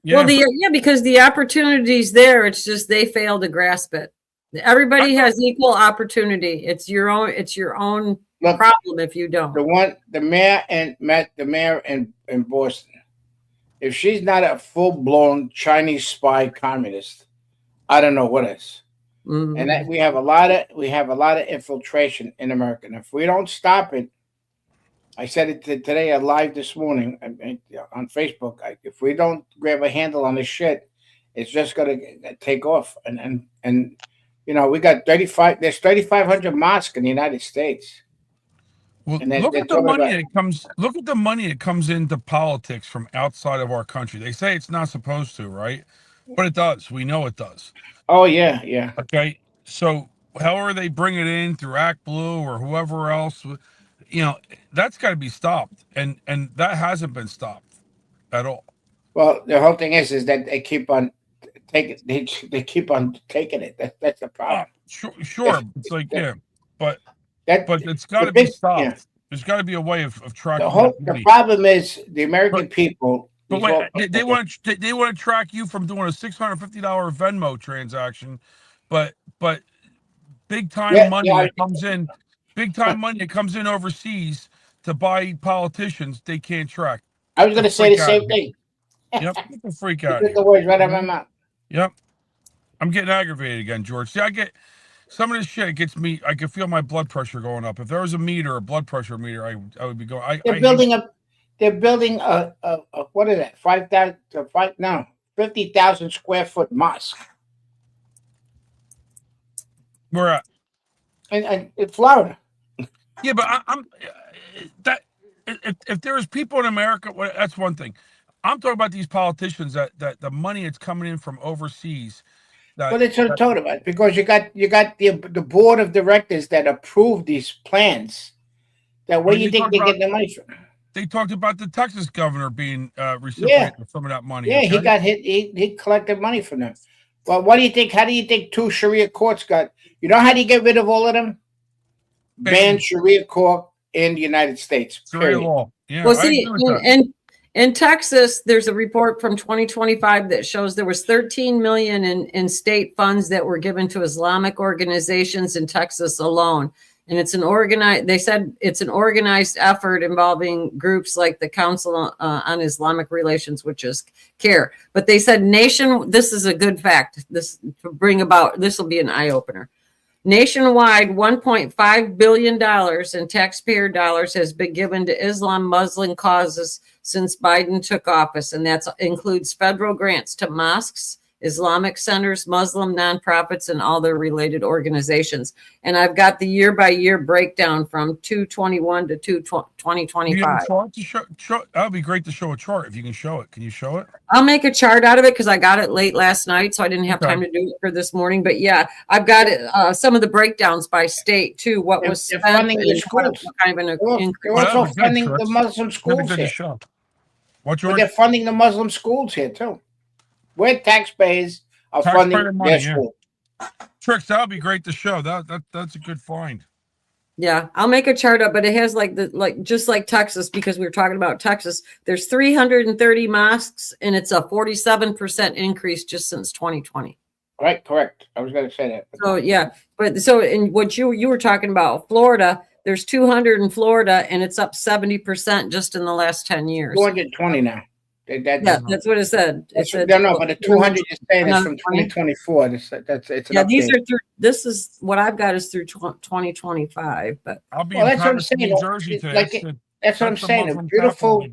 Well, because the opportunity's there. It's just they fail to grasp it. Everybody has equal opportunity. It's your own Look, problem if you don't. The mayor in Boston. If she's not a full-blown Chinese spy communist, I don't know what is. Mm-hmm. And that we have a lot of infiltration in America. And if we don't stop it, I said it today live this morning on Facebook. If we don't grab a handle on this shit, it's just going to take off. And you know, we got 35. There's 3,500 mosques in the United States. Well, And look at the money that comes. Look at the money that comes into politics from outside of our country. They say it's not supposed to, right? But it does. We know it does. Oh yeah, yeah. Okay, so however they bring it in through Act Blue or whoever else, you know, that's got to be stopped, and that hasn't been stopped at all. Well, the whole thing is that they keep on taking. They keep on taking it. That's the problem. Sure. It's like but it's got to big- be stopped. yeah. There's got to be a way of tracking. The problem is the American people. But wait, they want to track you from doing a $650 Venmo transaction, but big time money that comes in, money that comes in overseas to buy politicians, they can't track. I was going to say the same thing. Yep, get the freak out. Get the words right out of my mouth. Yep, I'm getting aggravated again, George. See, I get some of this shit. Gets me. I can feel my blood pressure going up. If there was a blood pressure meter, I would be going. They're building a what is that? 50,000 square foot mosque. Where at? In Florida. Yeah, but I'm that if there is people in America, well, that's one thing. I'm talking about these politicians that the money that's coming in from overseas. Well, it's what I'm talking about because you got the board of directors that approve these plans. That where you think they get the money from? They talked about the Texas governor being recipient of some of that money. Yeah, okay? he got hit. He collected money from them. Well, what do you think? How do you think 2 Sharia courts got? You know how do you get rid of all of them? Ban Sharia court in the United States. Sharia law. Yeah, well, see, In Texas, there's a report from 2025 that shows there was 13 million in state funds that were given to Islamic organizations in Texas alone. And it's they said it's an organized effort involving groups like the Council on Islamic Relations, which is CARE. But they said this is a good fact. This will be an eye opener. Nationwide, $1.5 billion in taxpayer dollars has been given to Islam Muslim causes since Biden took office, and that includes federal grants to mosques, Islamic centers, Muslim nonprofits, and all their related organizations. And I've got the year-by-year breakdown from 221 to 2025. You have a chart to show? That would be great to show a chart if you can show it. Can you show it? I'll make a chart out of it because I got it late last night, so I didn't have time to do it for this morning. But yeah, I've got it, some of the breakdowns by state too. What was spent funding the schools? What kind of an increase? They're also funding the Muslim schools here. What, But they're funding the Muslim schools here too. We're taxpayers are funding their school. Tricks, that would be great to show. That's a good find. Yeah, I'll make a chart up, but it has just like Texas, because we were talking about Texas. There's 330 mosques, and it's a 47% increase just since 2020. Right, correct. I was going to say that. So yeah, in what you were talking about, Florida, there's 200 in Florida, and it's up 70% just in the last 10 years. 220 now. That's what it said. It said no, but the 200 you're saying is from 2024. It's an update. These are through. This is what I've got is through 2025. But I'll be that's what I'm saying. New Jersey today. That's what I'm saying. A beautiful.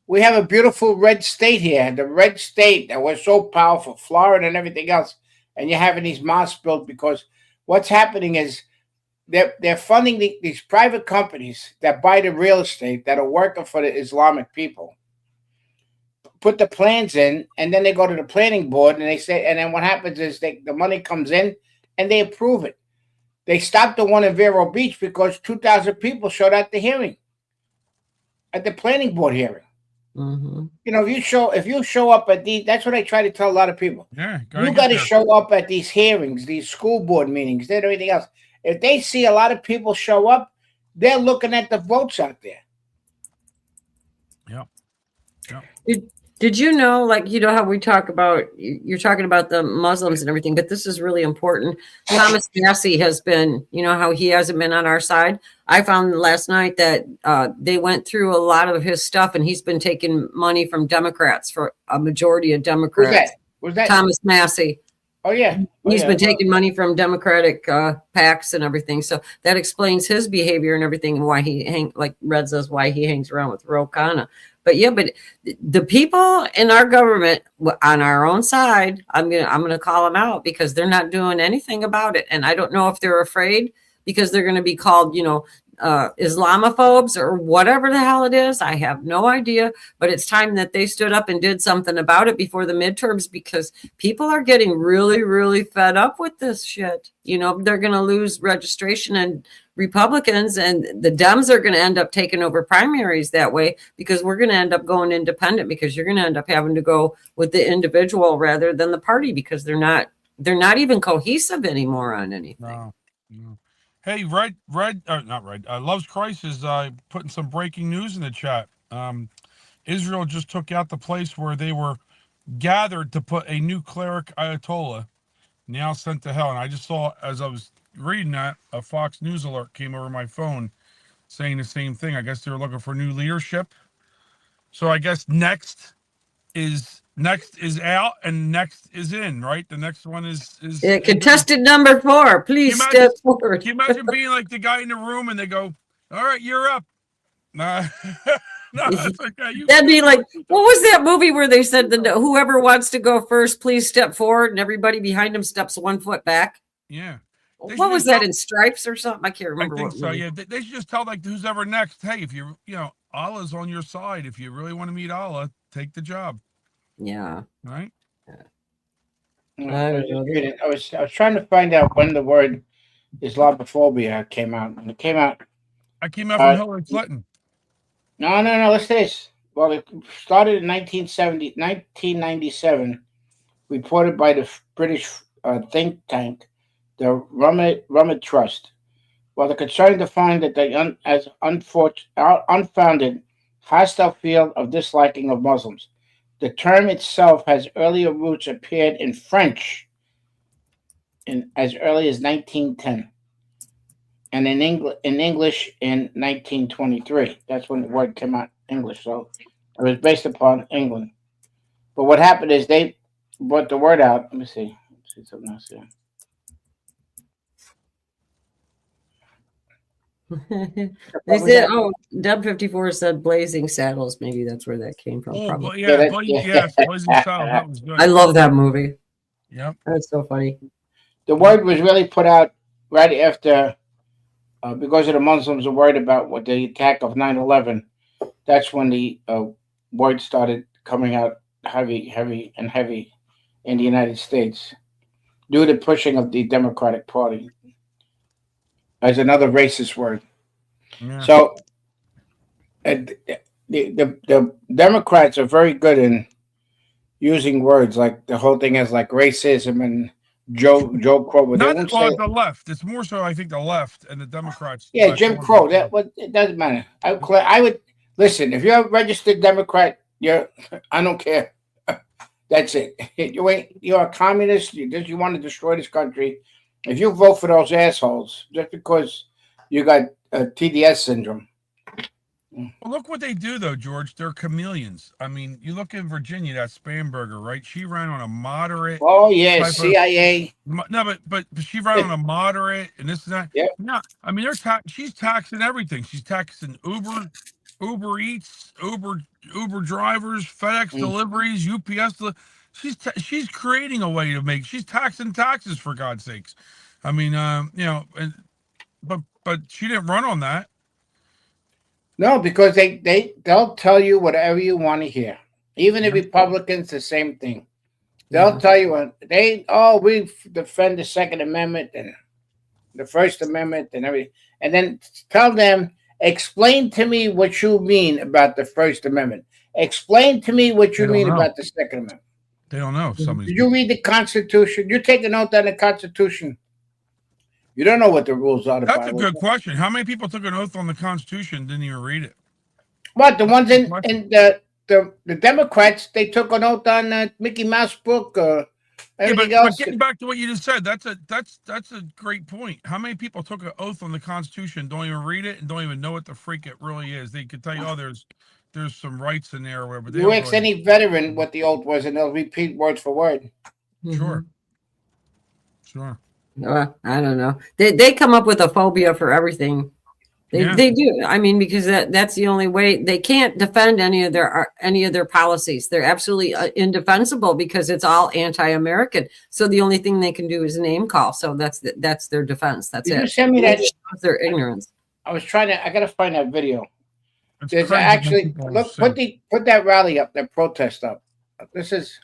We have a beautiful red state here. The red state that was so powerful, Florida and everything else, and you're having these mosques built because what's happening is they're funding these private companies that buy the real estate that are working for the Islamic people. Put the plans in, and then they go to the planning board, and they say, and then what happens is the money comes in, and they approve it. They stopped the one in Vero Beach because 2,000 people showed at the hearing, at the planning board hearing. Mm-hmm. You know, if you show up at these, that's what I try to tell a lot of people. Yeah, you got to show up at these hearings, these school board meetings, and everything else. If they see a lot of people show up, they're looking at the votes out there. Yeah. Did you know, how we talk about, you're talking about the Muslims and everything, but this is really important. Thomas Massey has been, how he hasn't been on our side. I found last night that they went through a lot of his stuff, and he's been taking money from Democrats, for a majority of Democrats. Was that Thomas Massey? Oh, yeah. He's been taking money from Democratic PACs and everything. So that explains his behavior and everything, and why like Red says, why he hangs around with Ro Khanna. But yeah, but the people in our government on our own side, I'm gonna call them out because they're not doing anything about it. And I don't know if they're afraid because they're going to be called, Islamophobes or whatever the hell it is. I have no idea, but it's time that they stood up and did something about it before the midterms, because people are getting really, really fed up with this shit. They're going to lose registration, and Republicans and the Dems are going to end up taking over primaries that way, because we're going to end up going independent, because you're going to end up having to go with the individual rather than the party, because they're not even cohesive anymore on anything. No. Hey, Loves Christ is putting some breaking news in the chat. Israel just took out the place where they were gathered to put a new cleric Ayatollah, now sent to hell. And I just saw, as I was reading that, a Fox News alert came over my phone saying the same thing. I guess they were looking for new leadership. So I guess next is out and next is in, right? The next one is contested number 4. Please step forward. Can you imagine being like the guy in the room and they go, "All right, you're up." Nah. No, that'd be like, what was that movie where they said that whoever wants to go first, please step forward, and everybody behind them steps 1 foot back? Yeah. What was that, in Stripes or something? I can't remember. I think so. Yeah, they should just tell who's ever next. Hey, if Allah's on your side. If you really want to meet Allah, take the job. Yeah. Right. I was trying to find out when the word Islamophobia came out. And it came out. I came out from Hillary Clinton. No. Listen to this. Well, it started in 1997, reported by the British think tank, the Rummet Trust. While the concern defined that as unfounded hostile field of disliking of Muslims. The term itself has earlier roots appeared in French as early as 1910 and in English in 1923. That's when the word came out English. So it was based upon England. But what happened is they brought the word out. Let me see. Let's see something else here. They said, oh, Dub 54 said Blazing Saddles. Maybe that's where that came from. Oh, Probably. yeah, Blazing Saddles. That was good. I love that movie. Yep. That's so funny. The word was really put out right after, because of the Muslims were worried about what the attack of 9/11. That's when the word started coming out heavy in the United States due to pushing of the Democratic Party as another racist word. Yeah. So the Democrats are very good in using words like the whole thing is like racism and Joe Crow. They won't say the left. It's more so, I think, the left and the Democrats. yeah, Jim Crow. It doesn't matter. I would listen if you're a registered Democrat. I don't care. That's it. You're a communist. You want to destroy this country. If you vote for those assholes just because you got TDS syndrome. Well, look what they do, though, George. They're chameleons. I mean, you look in Virginia, that Spamberger, right? She ran on a moderate. Oh yeah, CIA. No, but she ran on a moderate, and this and that. Yeah. No, I mean, she's taxing everything. She's taxing Uber Eats, Uber drivers, FedEx deliveries, UPS. She's creating a way to make. She's taxing taxes, for God's sakes. I mean, but she didn't run on that. No, because they'll tell you whatever you want to hear. Even the Republicans, the same thing. They'll tell you we defend the Second Amendment and the First Amendment and everything, and then tell them, explain to me what you mean about the First Amendment. Explain to me what you mean about the Second Amendment. They don't know. Did you read the Constitution? You take a note on the Constitution. You don't know what the rules are. That's a good question. How many people took an oath on the Constitution and didn't even read it? What, the ones in the Democrats? They took an oath on Mickey Mouse book. Everything else. But getting back to what you just said, that's a great point. How many people took an oath on the Constitution, don't even read it, and don't even know what the freak it really is? They could tell you, there's some rights in there or whatever. You ask any veteran what the oath was, and they'll repeat word for word. Sure. I don't know. They come up with a phobia for everything. They do. I mean, because that's the only way. They can't defend any of their policies. They're absolutely indefensible because it's all anti-American. So the only thing they can do is name call. So that's their defense. That's it. You send me that. Their ignorance. I was trying to. I gotta find that video. There's actually look. Put that rally up. That protest up. This is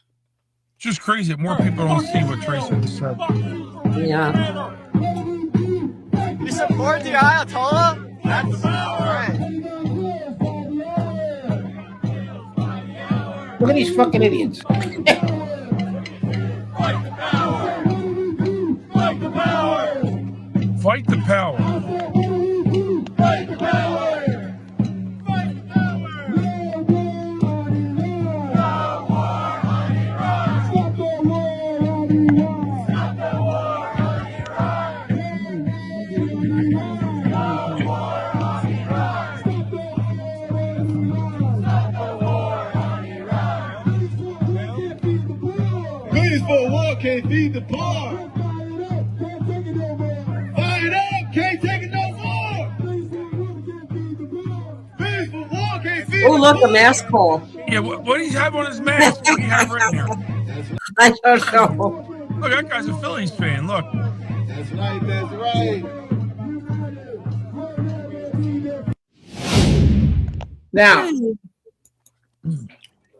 just crazy. More people don't see what Tracy said. Yeah. You support the Ayatollah? That's right. Look at these fucking idiots. Fight the power. Fight the power. Fight the power. Fight the power. For war can't feed the poor. Fire it up, can't take it no more. Bids for war can't feed the poor. Look, a mask hole. Yeah, what do you have on his mask? What do you have written here? I don't know. Look, that guy's a Phillies fan. Look. That's right. That's right. Now,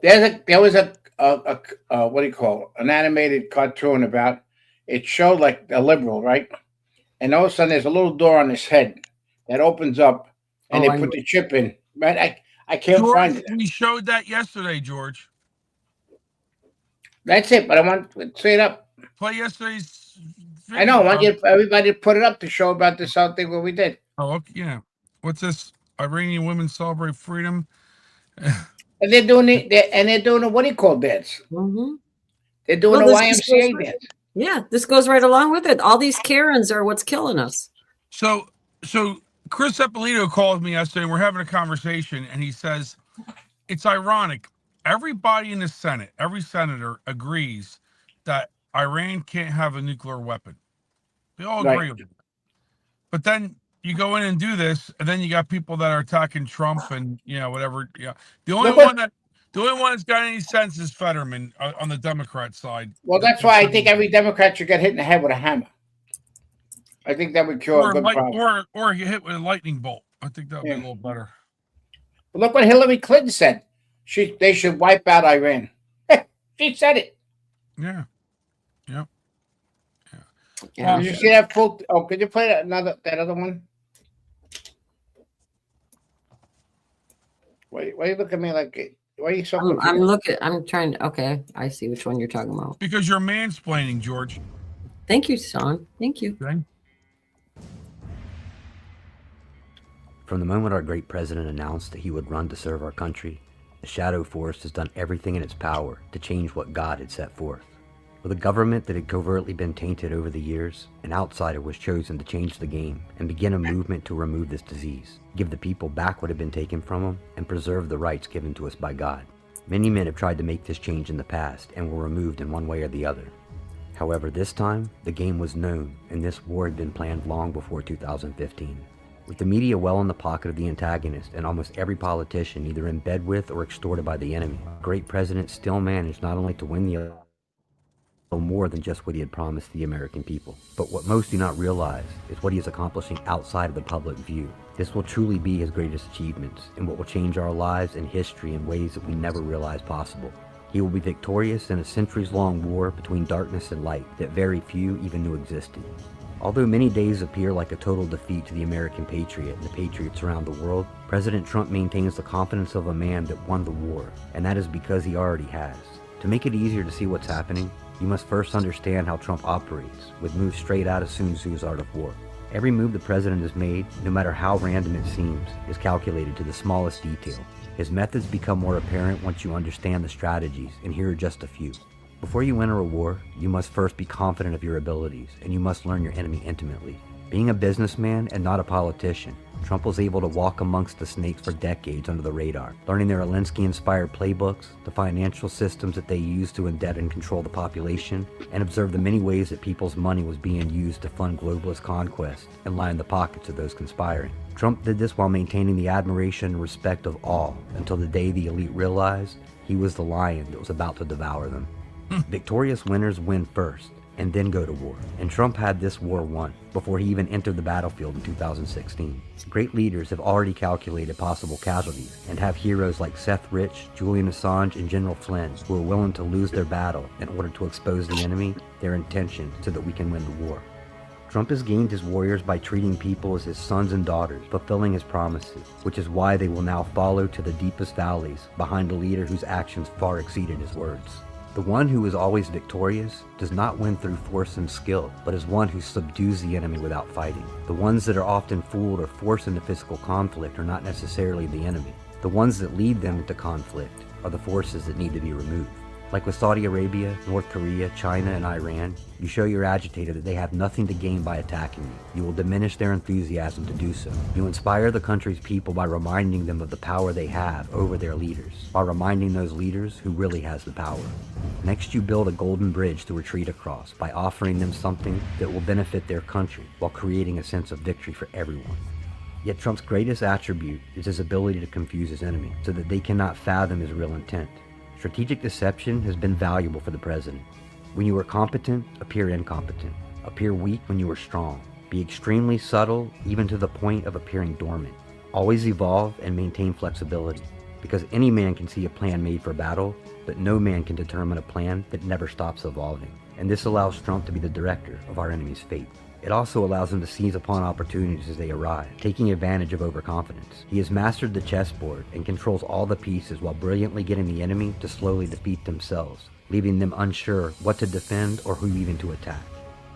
there was a what do you call it? An animated cartoon about it showed like a liberal, right? And all of a sudden there's a little door on his head that opens up and they put the chip in. Right? I can't find it. We showed that yesterday, George. That's it, but I want to say it up. Play yesterday's video. I know, I want everybody to put it up to show about this whole thing what we did. Oh, okay, yeah. What's this? Iranian women celebrate freedom. And they're doing the what do you call dance? Mm-hmm. They're doing Well, the this just goes YMCA with dance. it. Yeah, this goes right along with it. All these Karens are what's killing us. So Chris Eppolito called me yesterday, and we're having a conversation, and he says, it's ironic. Everybody in the Senate, every senator agrees that Iran can't have a nuclear weapon. They all agree Right. with it. But then you go in and do this, and then you got people that are attacking Trump and whatever. Yeah, the only one that's got any sense is Fetterman on the Democrat side. Well, that's why I think every Democrat should get hit in the head with a hammer. I think that would cure a good problem. Or get hit with a lightning bolt. I think that would be a little better. But look what Hillary Clinton said. They should wipe out Iran. She said it. Yeah. Yeah. Did you see that full? Oh, could you play that other one? Why you look at me like? Why are you so confused? I'm looking. I'm trying to. Okay, I see which one you're talking about. Because you're mansplaining, George. Thank you, Sean. Thank you. Okay. From the moment our great president announced that he would run to serve our country, the shadow force has done everything in its power to change what God had set forth. With a government that had covertly been tainted over the years, an outsider was chosen to change the game and begin a movement to remove this disease, give the people back what had been taken from them, and preserve the rights given to us by God. Many men have tried to make this change in the past and were removed in one way or the other. However, this time, the game was known, and this war had been planned long before 2015. With the media well in the pocket of the antagonist and almost every politician either in bed with or extorted by the enemy, the great president still managed not only to win the more than just what he had promised the American people. But what most do not realize is what he is accomplishing outside of the public view. This will truly be his greatest achievements and what will change our lives and history in ways that we never realized possible. He will be victorious in a centuries-long war between darkness and light that very few even knew existed. Although many days appear like a total defeat to the American patriot and the patriots around the world, President Trump maintains the confidence of a man that won the war, and that is because he already has. To make it easier to see what's happening, you must first understand how Trump operates, with moves straight out of Sun Tzu's Art of War. Every move the president has made, no matter how random it seems, is calculated to the smallest detail. His methods become more apparent once you understand the strategies, and here are just a few. Before you enter a war, you must first be confident of your abilities, and you must learn your enemy intimately. Being a businessman and not a politician, Trump was able to walk amongst the snakes for decades under the radar, learning their Alinsky-inspired playbooks, the financial systems that they used to indebt and control the population, and observe the many ways that people's money was being used to fund globalist conquest and line the pockets of those conspiring. Trump did this while maintaining the admiration and respect of all until the day the elite realized he was the lion that was about to devour them. Victorious winners win first, and then go to war. And Trump had this war won before he even entered the battlefield in 2016. Great leaders have already calculated possible casualties and have heroes like Seth Rich, Julian Assange, and General Flynn who are willing to lose their battle in order to expose the enemy, their intentions, so that we can win the war. Trump has gained his warriors by treating people as his sons and daughters, fulfilling his promises, which is why they will now follow to the deepest valleys behind a leader whose actions far exceeded his words. The one who is always victorious does not win through force and skill, but is one who subdues the enemy without fighting. The ones that are often fooled or forced into physical conflict are not necessarily the enemy. The ones that lead them into conflict are the forces that need to be removed. Like with Saudi Arabia, North Korea, China, and Iran, you show your agitator that they have nothing to gain by attacking you. You will diminish their enthusiasm to do so. You inspire the country's people by reminding them of the power they have over their leaders, by reminding those leaders who really has the power. Next, you build a golden bridge to retreat across by offering them something that will benefit their country while creating a sense of victory for everyone. Yet Trump's greatest attribute is his ability to confuse his enemy so that they cannot fathom his real intent. Strategic deception has been valuable for the president. When you are competent, appear incompetent. Appear weak when you are strong. Be extremely subtle, even to the point of appearing dormant. Always evolve and maintain flexibility, because any man can see a plan made for battle, but no man can determine a plan that never stops evolving. And this allows Trump to be the director of our enemy's fate. It also allows him to seize upon opportunities as they arise, taking advantage of overconfidence. He has mastered the chessboard and controls all the pieces while brilliantly getting the enemy to slowly defeat themselves, leaving them unsure what to defend or who even to attack.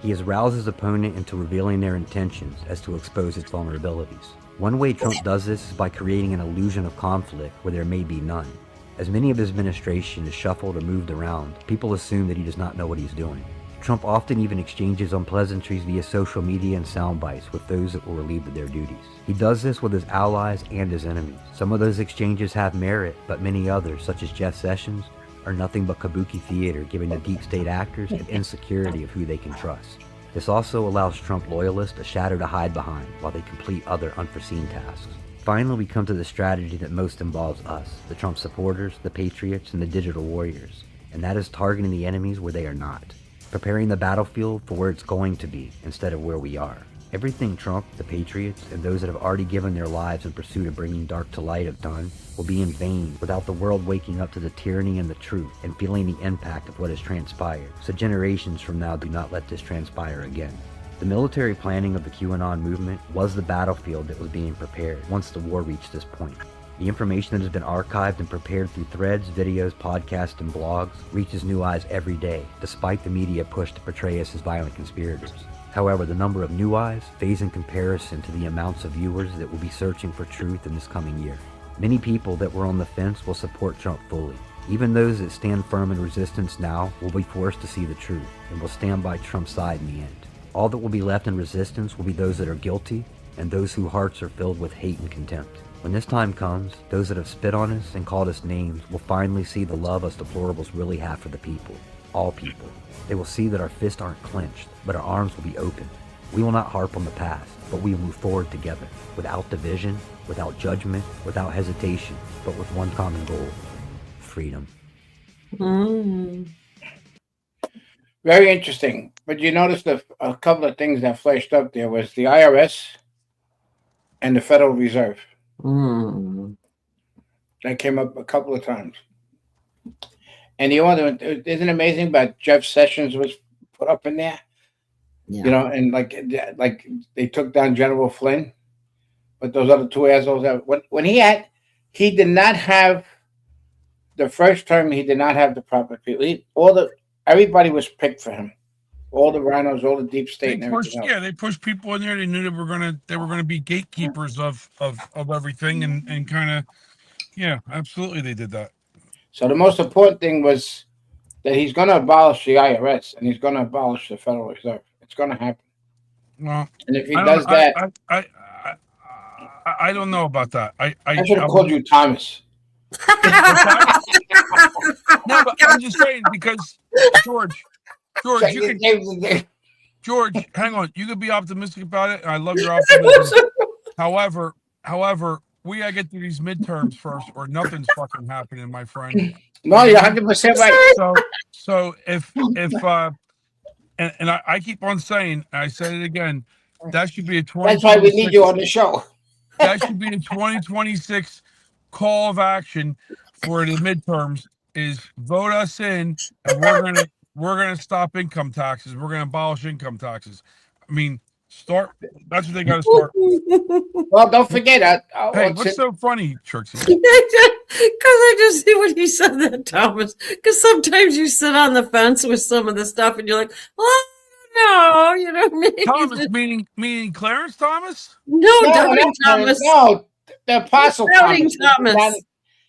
He has roused his opponent into revealing their intentions as to expose its vulnerabilities. One way Trump does this is by creating an illusion of conflict where there may be none. As many of his administration is shuffled or moved around, people assume that he does not know what he's doing. Trump often even exchanges unpleasantries via social media and sound bites with those that were relieved of their duties. He does this with his allies and his enemies. Some of those exchanges have merit, but many others, such as Jeff Sessions, are nothing but kabuki theater, giving the deep state actors an insecurity of who they can trust. This also allows Trump loyalists a shadow to hide behind while they complete other unforeseen tasks. Finally, we come to the strategy that most involves us, the Trump supporters, the Patriots, and the digital warriors, and that is targeting the enemies where they are not. Preparing the battlefield for where it's going to be instead of where we are. Everything Trump, the Patriots, and those that have already given their lives in pursuit of bringing dark to light have done will be in vain without the world waking up to the tyranny and the truth and feeling the impact of what has transpired, so generations from now do not let this transpire again. The military planning of the QAnon movement was the battlefield that was being prepared once the war reached this point. The information that has been archived and prepared through threads, videos, podcasts, and blogs reaches new eyes every day, despite the media push to portray us as violent conspirators. However, the number of new eyes fades in comparison to the amounts of viewers that will be searching for truth in this coming year. Many people that were on the fence will support Trump fully. Even those that stand firm in resistance now will be forced to see the truth and will stand by Trump's side in the end. All that will be left in resistance will be those that are guilty and those whose hearts are filled with hate and contempt. When this time comes, those that have spit on us and called us names will finally see the love us deplorables really have for the people. All people. They will see that our fists aren't clenched, but our arms will be open. We will not harp on the past, but we will move forward together, without division, without judgment, without hesitation, but with one common goal: freedom. Very interesting. But you noticed a couple of things that flashed up there was the IRS and the Federal Reserve. That came up a couple of times. And you wonder, isn't it amazing about Jeff Sessions was put up in there? Yeah. You know, and like they took down General Flynn, but those other two assholes when he did not have the first term. He did not have the proper people. Everybody was picked for him. All the rhinos, all the deep state, and everything else. Yeah, they pushed people in there. They knew they were gonna be gatekeepers of everything, and kind of, yeah, absolutely, they did that. So the most important thing was that he's going to abolish the IRS and he's going to abolish the Federal Reserve. It's going to happen. Well, and if he does that, I don't know about that. I should have called you Thomas. No, but I'm just saying, because George, George, hang on. You could be optimistic about it, and I love your optimism. However, we gotta get through these midterms first, or nothing's fucking happening, my friend. No, you're 100% right. So if and I keep on saying, I said it again, that should be a 2026. That's why we need you on the show. That should be a 2026 call of action for the midterms: is vote us in, and we're gonna stop income taxes. We're gonna abolish income taxes. I mean, start. That's what they got to start. Well, don't forget. Hey, what's so funny, Trixie? Because I just see what he said that, Thomas. Because sometimes you sit on the fence with some of the stuff, and you're like, "Oh no," you know what I mean? Thomas, meaning Clarence Thomas? No, doubting Thomas. No, the Apostle Doubting Thomas.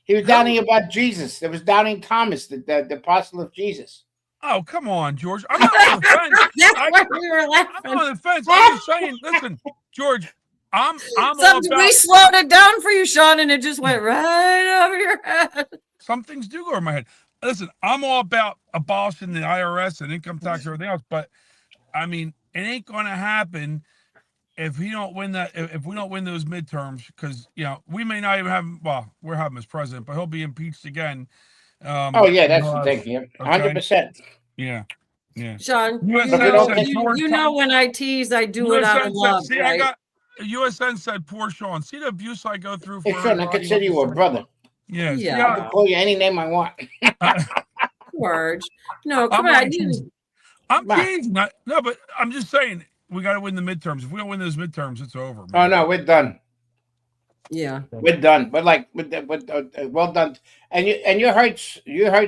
He was doubting about Jesus. There was doubting Thomas, the Apostle of Jesus. Oh, come on, George. I'm not on the fence. That's why we were laughing. I'm on the fence. I'm just saying, listen, George, I'm all about... We slowed it down for you, Sean, and it just went right over your head. Some things do go over my head. Listen, I'm all about abolishing the IRS and income tax and everything else, but I mean, it ain't going to happen if we don't win that. If we don't win those midterms, because we may not even have. Well, we're having him as president, but he'll be impeached again. Oh yeah, that's the thing. 100%. Yeah, yeah. Sean, you know when I tease, I do it out of love. See, right? I got USN said, "Poor Sean." See the abuse I go through. Hey, Sean, I consider you a brother. Yeah, I can call you any name I want. George, no, come on. I'm teasing. No, but I'm just saying we got to win the midterms. If we don't win those midterms, it's over. Man. Oh no, we're done. Yeah, we're done. But well done. And you heard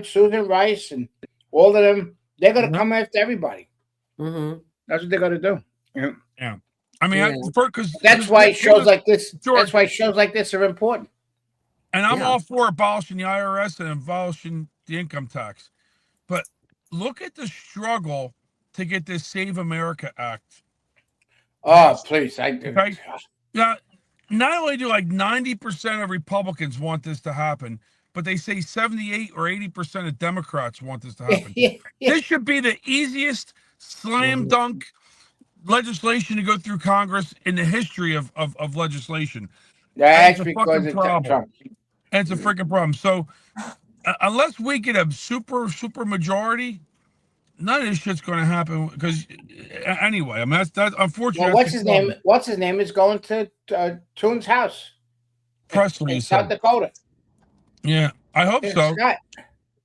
Susan Rice and all of them. They're gonna come after everybody. Mm-hmm. That's what they're going to do. Yeah. Yeah. I mean, Yeah. because That's why shows like this. George, That's why shows like this are important. and I'm Yeah. all for abolishing the IRS and abolishing the income tax. But look at the struggle to get this Save America Act. Oh, please. I do. Okay. Now, not only do like 90% of Republicans want this to happen, but they say 78 or 80% of Democrats want this to happen. Yeah. This should be the easiest slam dunk legislation to go through Congress in the history of legislation. That's a because fucking it's problem. Trump. And it's a freaking problem. So unless we get a super majority, none of this shit's going to happen. Because anyway, I mean that's unfortunate. Well, what's his name? What's his name is going to Toon's house, Presley in South Dakota. Yeah, I hope so. Scott.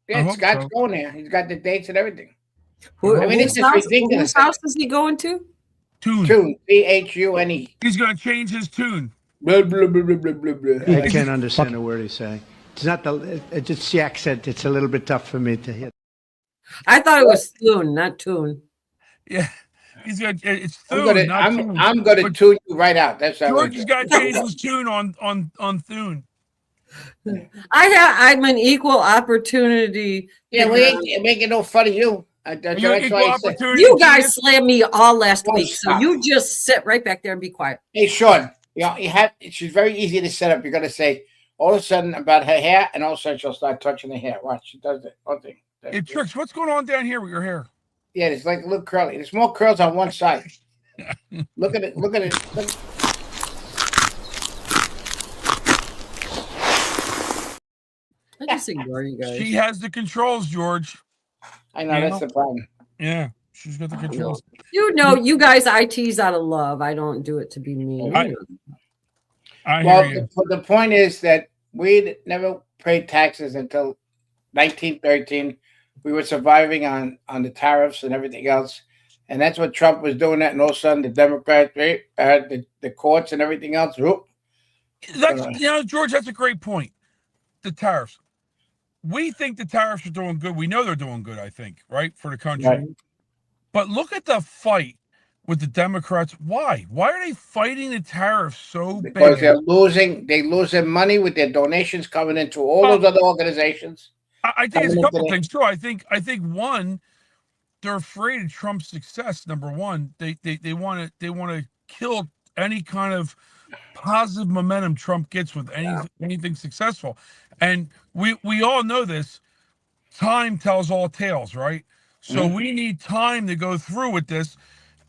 Yeah, Scott's going there. He's got the dates and everything. I mean, it's just ridiculous. Whose house is he going to? Tune. Thune. He's going to change his tune. Blah, blah, blah, blah, blah, blah, blah. I can't understand a word he's saying. It's not it's the accent. It's a little bit tough for me to hear. I thought it was Thune, not Tune. Yeah, he's got it's Thune. I'm going to tune you right out. That's how George has got to change his tune on Thune. I'm an equal opportunity. Yeah, we ain't making no fun of you. That's why you guys slammed me all last week, so you just sit right back there and be quiet. Hey, Sean, she's very easy to set up. You're going to say all of a sudden about her hair, and all of a sudden she'll start touching her hair. Watch, she does it. One thing. Hey, Trix, what's going on down here with your hair? Yeah, it's like a little curly. There's more curls on one side. Look at it. Look at it. I just ignore you guys. She has the controls, George. I know, that's the problem. Yeah, she's got the controls. You know, you guys, I tease out of love. I don't do it to be mean. I hear you. The point is that we never paid taxes until 1913. We were surviving on the tariffs and everything else. And that's what Trump was doing that. And all of a sudden, the Democrats, the courts and everything else. George, that's a great point. The tariffs. We think the tariffs are doing good. We know they're doing good, I think, right, for the country. Right. But look at the fight with the Democrats. Why? Why are they fighting the tariffs so bad? Because they're losing money with their donations coming into all those other organizations. I think it's a couple things too. I think one, they're afraid of Trump's success. Number one, they want to kill any kind of positive momentum Trump gets with anything successful. And we all know this. Time tells all tales, right? So we need time to go through with this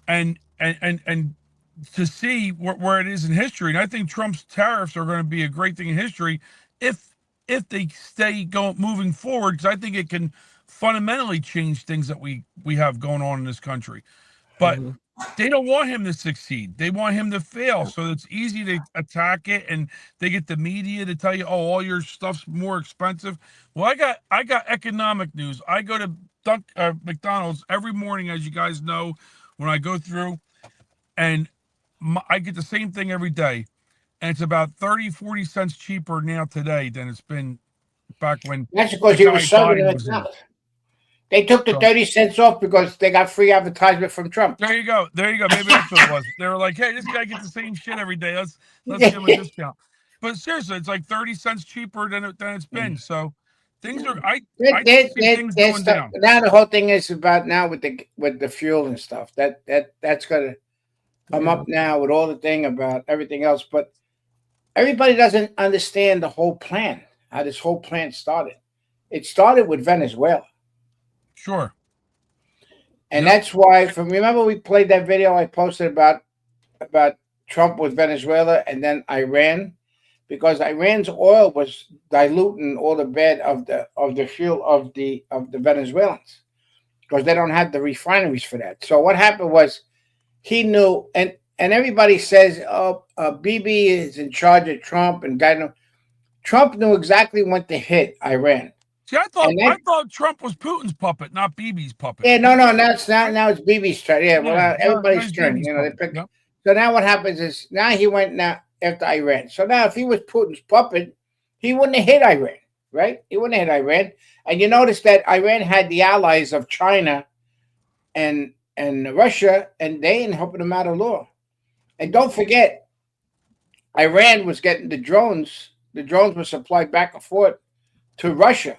and to see where it is in history. And I think Trump's tariffs are going to be a great thing in history if they stay moving forward, because I think it can fundamentally change things that we have going on in this country. But they don't want him to succeed. They want him to fail. So it's easy to attack it, and they get the media to tell you, "Oh, all your stuff's more expensive." Well, I got economic news. I go to McDonald's every morning, as you guys know, when I go through, and I get the same thing every day. And it's about 30-40 cents cheaper now today than it's been back when. That's because he was serving it McDonald's. They took the 30 cents off because they got free advertisement from Trump. There you go. Maybe that's what it was. They were like, "Hey, this guy gets the same shit every day. Let's give him a discount." But seriously, it's like 30 cents cheaper than it's been. So things are. I see things going down. Now the whole thing is about now with the fuel and stuff. That's gonna come up now with all the thing about everything else. But everybody doesn't understand the whole plan. How this whole plan started. It started with Venezuela. Sure. And that's why, remember we played that video I posted about Trump with Venezuela and then Iran, because Iran's oil was diluting all the bed of the fuel of the Venezuelans, because they don't have the refineries for that. So what happened was he knew, and everybody says, "Oh, Bibi is in charge of Trump," and Trump knew exactly when to hit Iran. See, I thought Trump was Putin's puppet, not Bibi's puppet. Yeah, no, now it's Bibi's turn. Yeah, well, everybody's turn. You know, they pick. Yep. So now what happens is now he went after Iran. So now if he was Putin's puppet, he wouldn't have hit Iran, right? He wouldn't have hit Iran. And you notice that Iran had the allies of China and and Russia, and they ain't helping them out of law. And don't forget, Iran was getting the drones. The drones were supplied back and forth to Russia.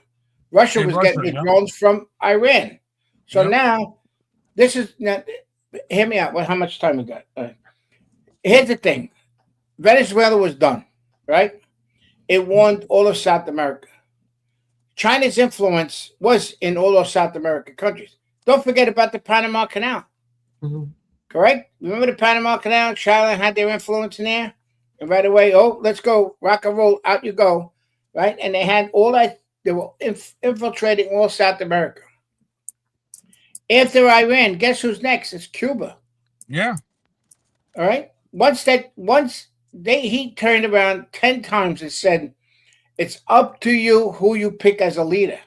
Russia Hey, was Russia, getting the yeah. drones from Iran. So Yep. now, this is now. Hear me out. How much time we got? Here's the thing: Venezuela was done, right? It warned all of South America. China's influence was in all those South American countries. Don't forget about the Panama Canal. Correct? Remember the Panama Canal? China had their influence in there. And right away, oh, let's go, rock and roll, out you go. Right? And they had all that, they were infiltrating all South America. After Iran, guess who's next? It's Cuba. Yeah. All right. He turned around 10 times and said, it's up to you who you pick as a leader.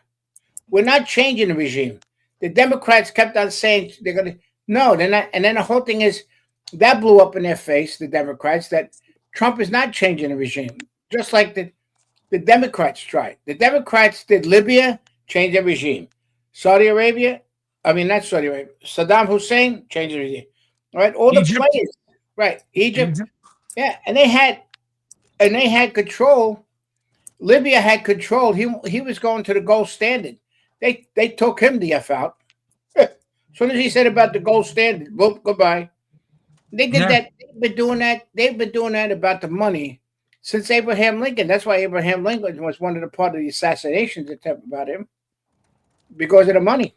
We're not changing the regime. The Democrats kept on saying they're going to, no, they're not. And then the whole thing is that blew up in their face, the Democrats, that Trump is not changing the regime, just like the Democrats tried. The Democrats did Libya, change their regime. Saudi Arabia, not Saudi Arabia, Saddam Hussein, change the regime. All right, all Egypt. the players, right? Egypt. Yeah, and they had control. Libya had control. He was going to the gold standard. They took him the F out. As soon as he said about the gold standard, boom, goodbye. They did that. They've been doing that. They've been doing that about the money since Abraham Lincoln. That's why Abraham Lincoln was one of the part of the assassinations attempt about him, because of the money.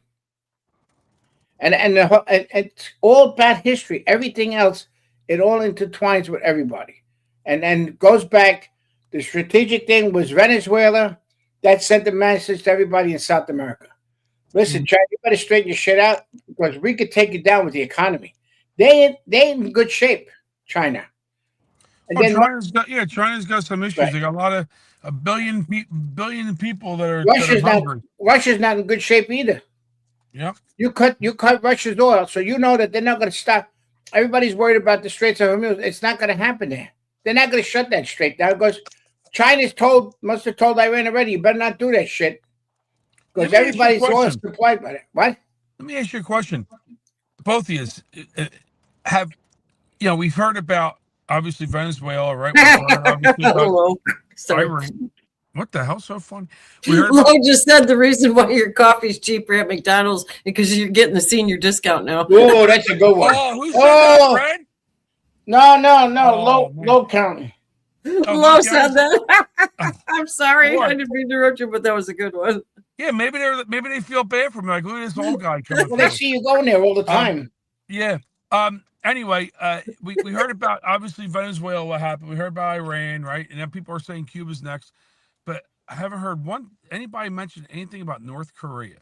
And it's all bad history. Everything else, it all intertwines with everybody, and goes back. The strategic thing was Venezuela. That sent the message to everybody in South America. Listen, China, you better straighten your shit out, because we could take you down with the economy. They ain't in good shape, China. And then China's got some issues. Right. They got a lot of a billion people that are hungry. Russia's not in good shape either. Yep. You cut Russia's oil, so you know that they're not going to stop. Everybody's worried about the Straits of Hormuz. It's not going to happen there. They're not going to shut that strait down, because China's must have told Iran already, you better not do that shit, because everybody's oil is supplied by it. What? Let me ask you a question. Both of you have, we've heard about obviously Venezuela, right? We've heard obviously about Iran. What the hell's so funny? Lo just said the reason why your coffee's cheaper at McDonald's because you're getting the senior discount now. Oh, that's a good one. Oh, who said that, Fred? No, Low County. Lo said that. I'm sorry, I didn't mean to interrupt you, but that was a good one. Yeah, maybe they feel bad for me. Like, look at this old guy coming. Well, they see you going there all the time. Yeah. Anyway, we heard about obviously Venezuela, what happened. We heard about Iran, right? And then people are saying Cuba's next, but I haven't heard anybody mention anything about North Korea.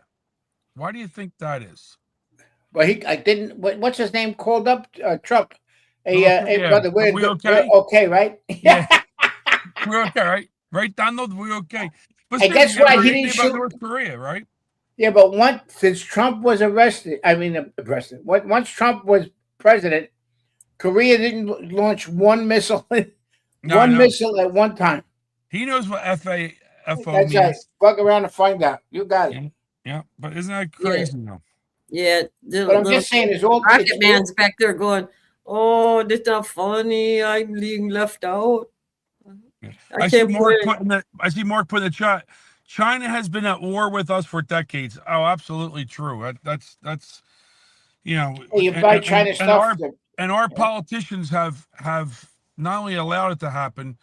Why do you think that is? Well, I didn't. What's his name? Called up Trump. Hey, brother, we okay? We're okay, right? Yeah, we're okay, right? Right, Donald, we're okay. But I guess why he didn't shoot North Korea, right? Yeah, but since Trump was arrested, once Trump was president, Korea didn't launch one missile, missile at one time. He knows what FAFO That's means. right. Fuck around and find out. You got it. Yeah, but isn't that crazy now? Yeah, but I'm just saying, it's all Rocket Man's back there going, "Oh, that's not funny. I'm being left out." I see Mark putting the chat. China has been at war with us for decades. Oh, absolutely true. That's you buy China stuff. And our politicians have not only allowed it to happen,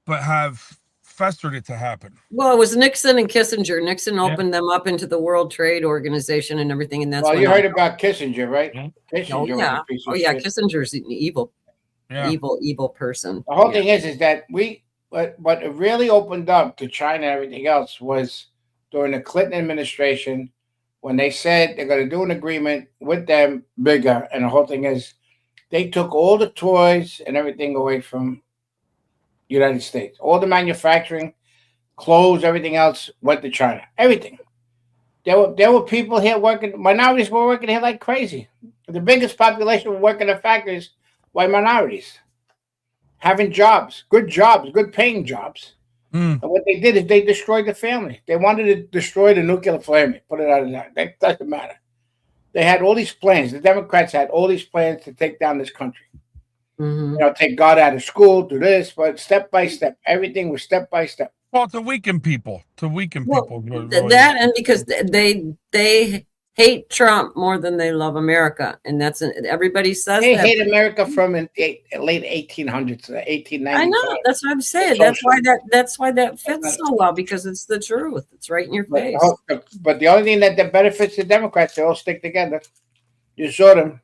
but have festered it to happen. Well, it was Nixon and Kissinger. Nixon opened them up into the World Trade Organization and everything, and that's. Well, you heard about Kissinger, right? Kissinger was a piece of shit. Kissinger's an evil person. The whole thing is that what it really opened up to China and everything else was during the Clinton administration, when they said they're going to do an agreement with them bigger, and the whole thing is they took all the toys and everything away from United States. All the manufacturing, clothes, everything else went to China. Everything. There were people here working, minorities were working here like crazy. The biggest population were working in factories, white minorities. Having jobs, good paying jobs. And what they did is they destroyed the family. They wanted to destroy the nuclear family, put it out of that. That doesn't matter. they had all these plans. The Democrats had all these plans to take down this country. Mm-hmm. Take God out of school, do this, but step by step, everything was step by step. Well, to weaken people, That and because they hate Trump more than they love America, and everybody says they that. hate America from in late 1800s, 1895. I know, that's what I'm saying. That's why that fits so well, because it's the truth. It's right in your face. But the only thing that benefits the Democrats, they all stick together. You saw them.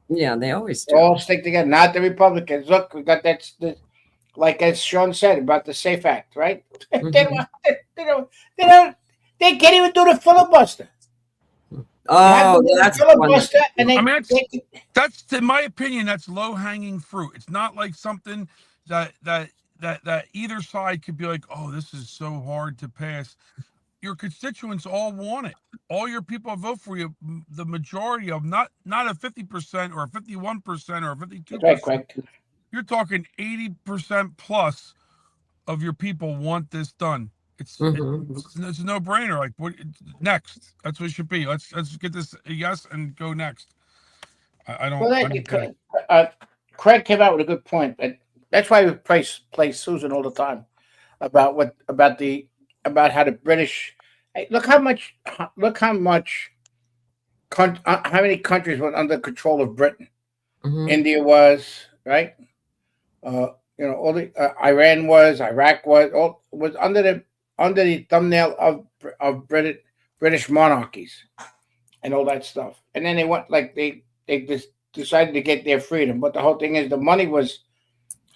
Yeah, they always do. They all stick together. Not the Republicans. Look, we got that. Like as Sean said about the SAFE Act, right? Mm-hmm. They can't even do the filibuster. Oh, that's filibuster, and that's in my opinion, that's low hanging fruit. It's not like something that either side could be like, oh, this is so hard to pass. Your constituents all want it. All your people vote for you. The majority of not a 50% or a 51% or a 52%. You're talking 80% plus of your people want this done. It's a no-brainer. Like, what next? That's what it should be. Let's get this a yes and go next. I don't. Craig came out with a good point. That's why we play Susan all the time about how the British. Hey, look how many countries were under control of Britain. Mm-hmm. India was right. All the Iran was, Iraq was under the thumbnail of British monarchies and all that stuff. And then they went they just decided to get their freedom. But the whole thing is the money was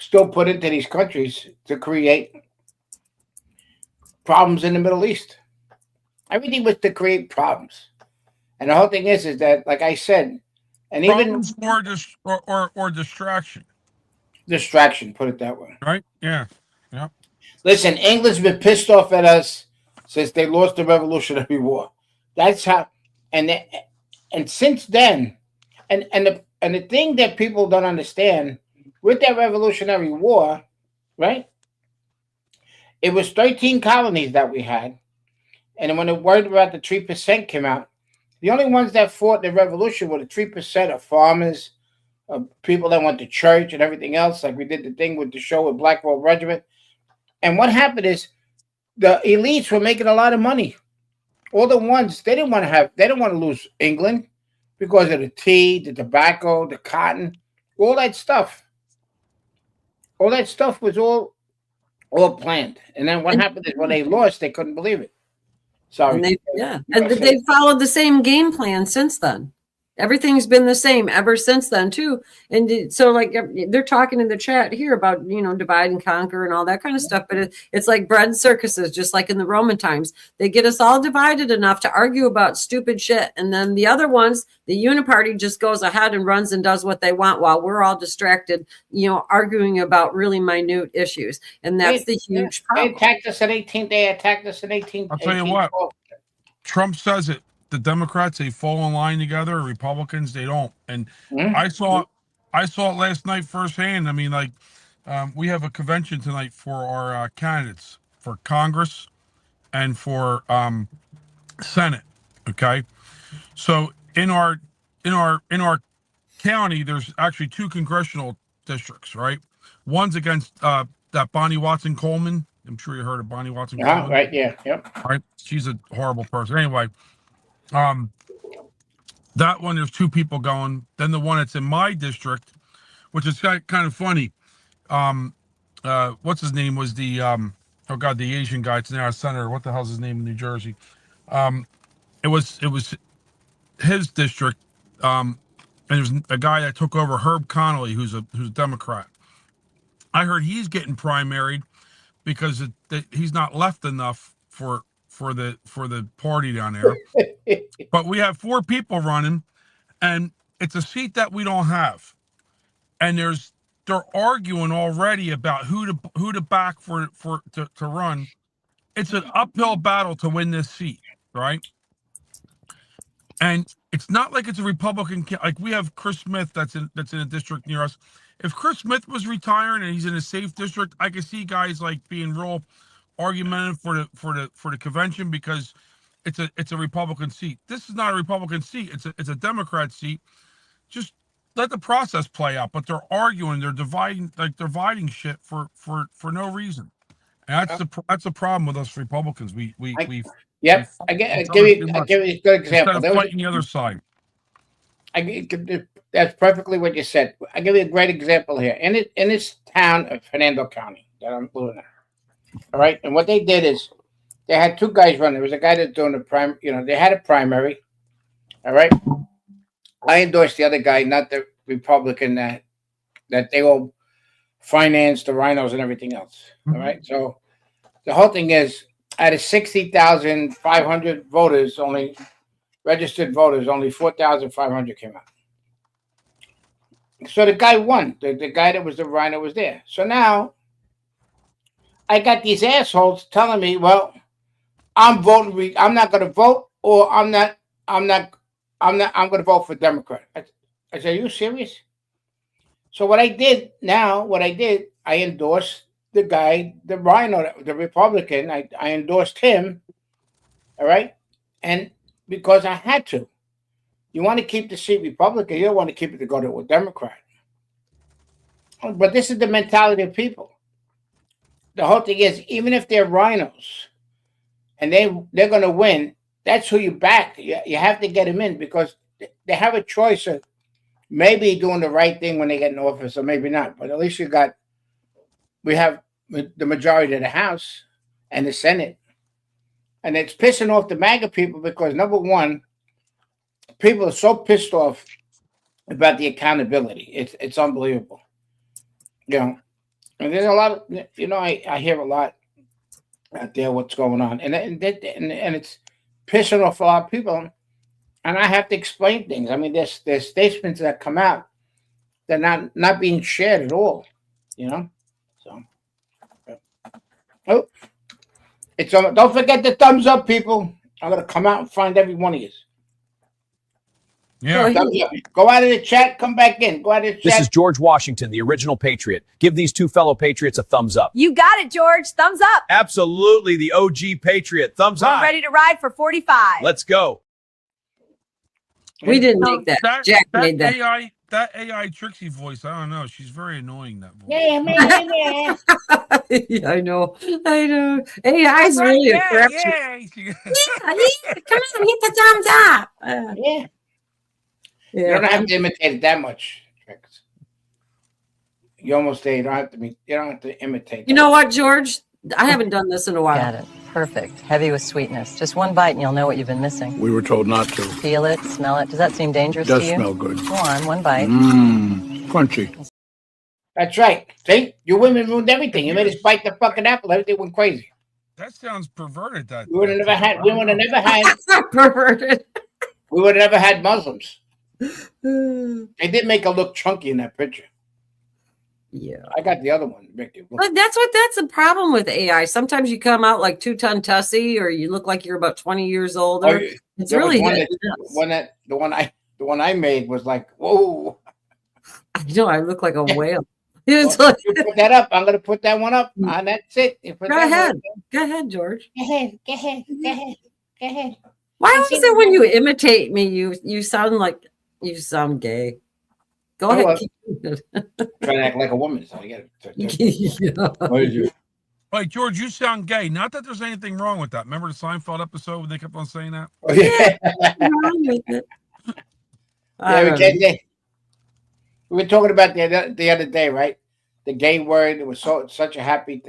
still put into these countries to create problems in the Middle East. Everything was to create problems. And the whole thing is that, like I said, and problems or distraction. Distraction, put it that way. Right? Yeah. Yeah. Listen, England's been pissed off at us since they lost the Revolutionary War. That's how, and since then, and the thing that people don't understand with that Revolutionary War, right? It was 13 colonies that we had, and when the word about the 3% came out, the only ones that fought the revolution were the 3% of farmers, people that went to church and everything else, like we did the thing with the show with Black Robe Regiment. And what happened is the elites were making a lot of money. All the ones they didn't want to lose England because of the tea, the tobacco, the cotton, all that stuff. All that stuff was all planned. And then what happened is when they lost, they couldn't believe it. Sorry. And they've followed the same game plan since then. Everything's been the same ever since then too. And so like they're talking in the chat here about, divide and conquer and all that kind of stuff. But it's like bread circuses, just like in the Roman times. They get us all divided enough to argue about stupid shit. And then the other ones, the uniparty just goes ahead and runs and does what they want while we're all distracted, arguing about really minute issues. And that's the huge problem. They attacked us in 18. I'll tell you what, Trump says it. The Democrats, they fall in line together. Republicans, they don't. And I saw it last night firsthand. I mean, we have a convention tonight for our candidates for Congress and for Senate. Okay, so in our county, there's actually 2 congressional districts. Right, one's against that Bonnie Watson Coleman. I'm sure you heard of Bonnie Watson Coleman. Right. Yeah. Yep. All right. She's a horrible person. Anyway. That one, there's 2 people going. Then the one that's in my district, which is kind of funny. What's his name was the the Asian guy. It's now a senator. What the hell's his name in New Jersey? It was his district. And there's a guy that took over, Herb Connolly, who's a Democrat. I heard he's getting primaried because he's not left enough for the party down there. But we have 4 people running, and it's a seat that we don't have. And they're arguing already about who to back to run. It's an uphill battle to win this seat, right? And it's not like it's a Republican. Like we have Chris Smith that's in a district near us. If Chris Smith was retiring and he's in a safe district, I could see guys like being real argumentative for the convention because it's a Republican seat. This is not a Republican seat. It's a Democrat seat. Just let the process play out. But they're arguing, they're dividing shit for no reason. And that's the problem with us Republicans. We Yep. I give you a good example. Instead of fighting the other side. That's perfectly what you said. I give you a great example here. In this town of Fernando County that I'm living in. All right. And what they did is they had two guys running. There was a guy that's doing the prime, they had a primary. All right. I endorsed the other guy, not the Republican that they all financed the rhinos and everything else. All right. So the whole thing is out of 60,500 voters, only registered voters, only 4,500 came out. So the guy won. The guy that was the rhino was there. So now I got these assholes telling me, well, I'm voting. I'm not going to vote, or I'm going to vote for Democrat. I said, are you serious? So what I did, I endorsed the guy, the rhino, the Republican. I endorsed him. All right. And because I had to. You want to keep the seat Republican, you don't want to keep it to go to a Democrat. But this is the mentality of people. The whole thing is, even if they're rhinos and they're going to win, that's who you back. You have to get them in because they have a choice of maybe doing the right thing when they get in office or maybe not. But at least we have the majority of the House and the Senate. And it's pissing off the MAGA people because, number one, people are so pissed off about the accountability. It's unbelievable. And there's a lot of, I hear a lot out there what's going on. And it's pissing off a lot of people. And I have to explain things. I mean, there's statements that come out that are not being shared at all, So, don't forget the thumbs up, people. I'm going to come out and find every one of you. Yeah. Go out of the chat, come back in. Go out of the chat. This is George Washington, the original Patriot. Give these two fellow Patriots a thumbs up. You got it, George. Thumbs up. Absolutely, the OG Patriot. Thumbs We're high. ready to ride for 45. Let's go. We didn't make that. Jack made that. AI Trixie voice, I don't know. She's very annoying, that voice. Yeah, I know. AI's really a crap. Yeah. Come on, hit the thumbs up. Yeah. You don't have to imitate it that much. You almost there. You don't have to imitate. You know what, George? I haven't done this in a while. Got it. Perfect. Heavy with sweetness. Just one bite and you'll know what you've been missing. We were told not to. Feel it, smell it. Does that seem dangerous It does to you? smell good. Go on, one bite. Crunchy. That's right. See, you women ruined everything. You made us bite the fucking apple. Everything went crazy. That sounds perverted. We would have never had perverted. We would have never had Muslims. They did make her look chunky in that picture. Yeah, I got the other one, Vicky. But that's the problem with AI. Sometimes you come out like 2-ton tussy, or you look like you're about 20 years older. It's really the one I made was like, whoa. I know I look like a whale. You put that up. I'm going to put that one up. And that's it. Go ahead, George. Go ahead. Why is it when you imitate me, you sound like you sound gay? Go ahead. Try to act like a woman, so I get it. Wait, George, you sound gay. Not that there's anything wrong with that. Remember the Seinfeld episode when they kept on saying that? Oh, yeah. We were talking about the other day, right? The gay word. It was such a happy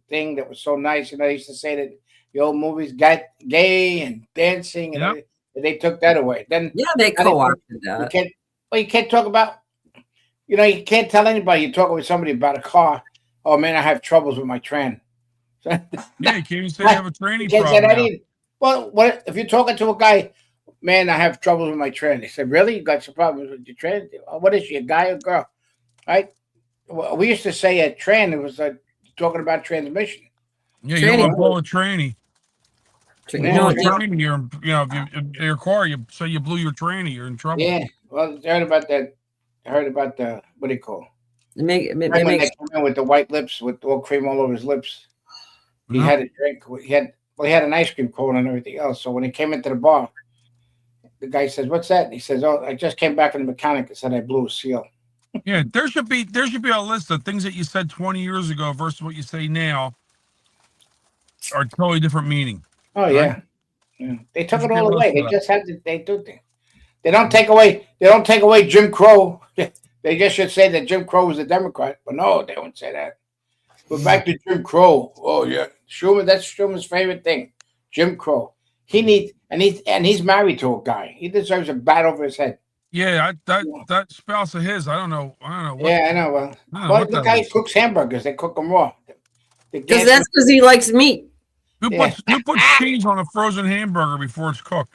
thing that was so nice. They used to say that the old movies got gay and dancing, and they took that away. Then they co-opted that. You can't talk about. You can't tell anybody you're talking with somebody about a car. Oh man, I have troubles with my tran. Yeah, you can't even say you have a tranny problem. Well, what if you're talking to a guy? Man, I have troubles with my tran. They said, "Really? You got some problems with your tran? What is she, a guy or girl?" Right? Well, we used to say a tran. It was talking about transmission. Yeah, you want to blow a tranny. Your car. You say you blew your tranny. You're in trouble. Yeah. Well, I heard about that. I heard about the what do you call? When they came in with the white lips, with all cream all over his lips. He had a drink. Well, he had an ice cream cone and everything else. So when he came into the bar, the guy says, "What's that?" And he says, "Oh, I just came back from the mechanic and said I blew a seal." Yeah, there should be a list of things that you said 20 years ago versus what you say now are totally different meaning. Oh right? yeah. They took There should it be a all list away. of They that. just had to. They do things. They don't take away. They don't take away Jim Crow. They just should say that Jim Crow was a Democrat. But no, they won't say that. We're back to Jim Crow. Oh yeah, Schumer. That's Schumer's favorite thing. Jim Crow. He needs and he's married to a guy. He deserves a bat over his head. Yeah, that spouse of his, I don't know what. Yeah, I know. Well, I don't know well what the that guy is. cooks hamburgers. They cook them raw. Because that's because he likes meat. Who Yeah. puts cheese on a frozen hamburger before it's cooked?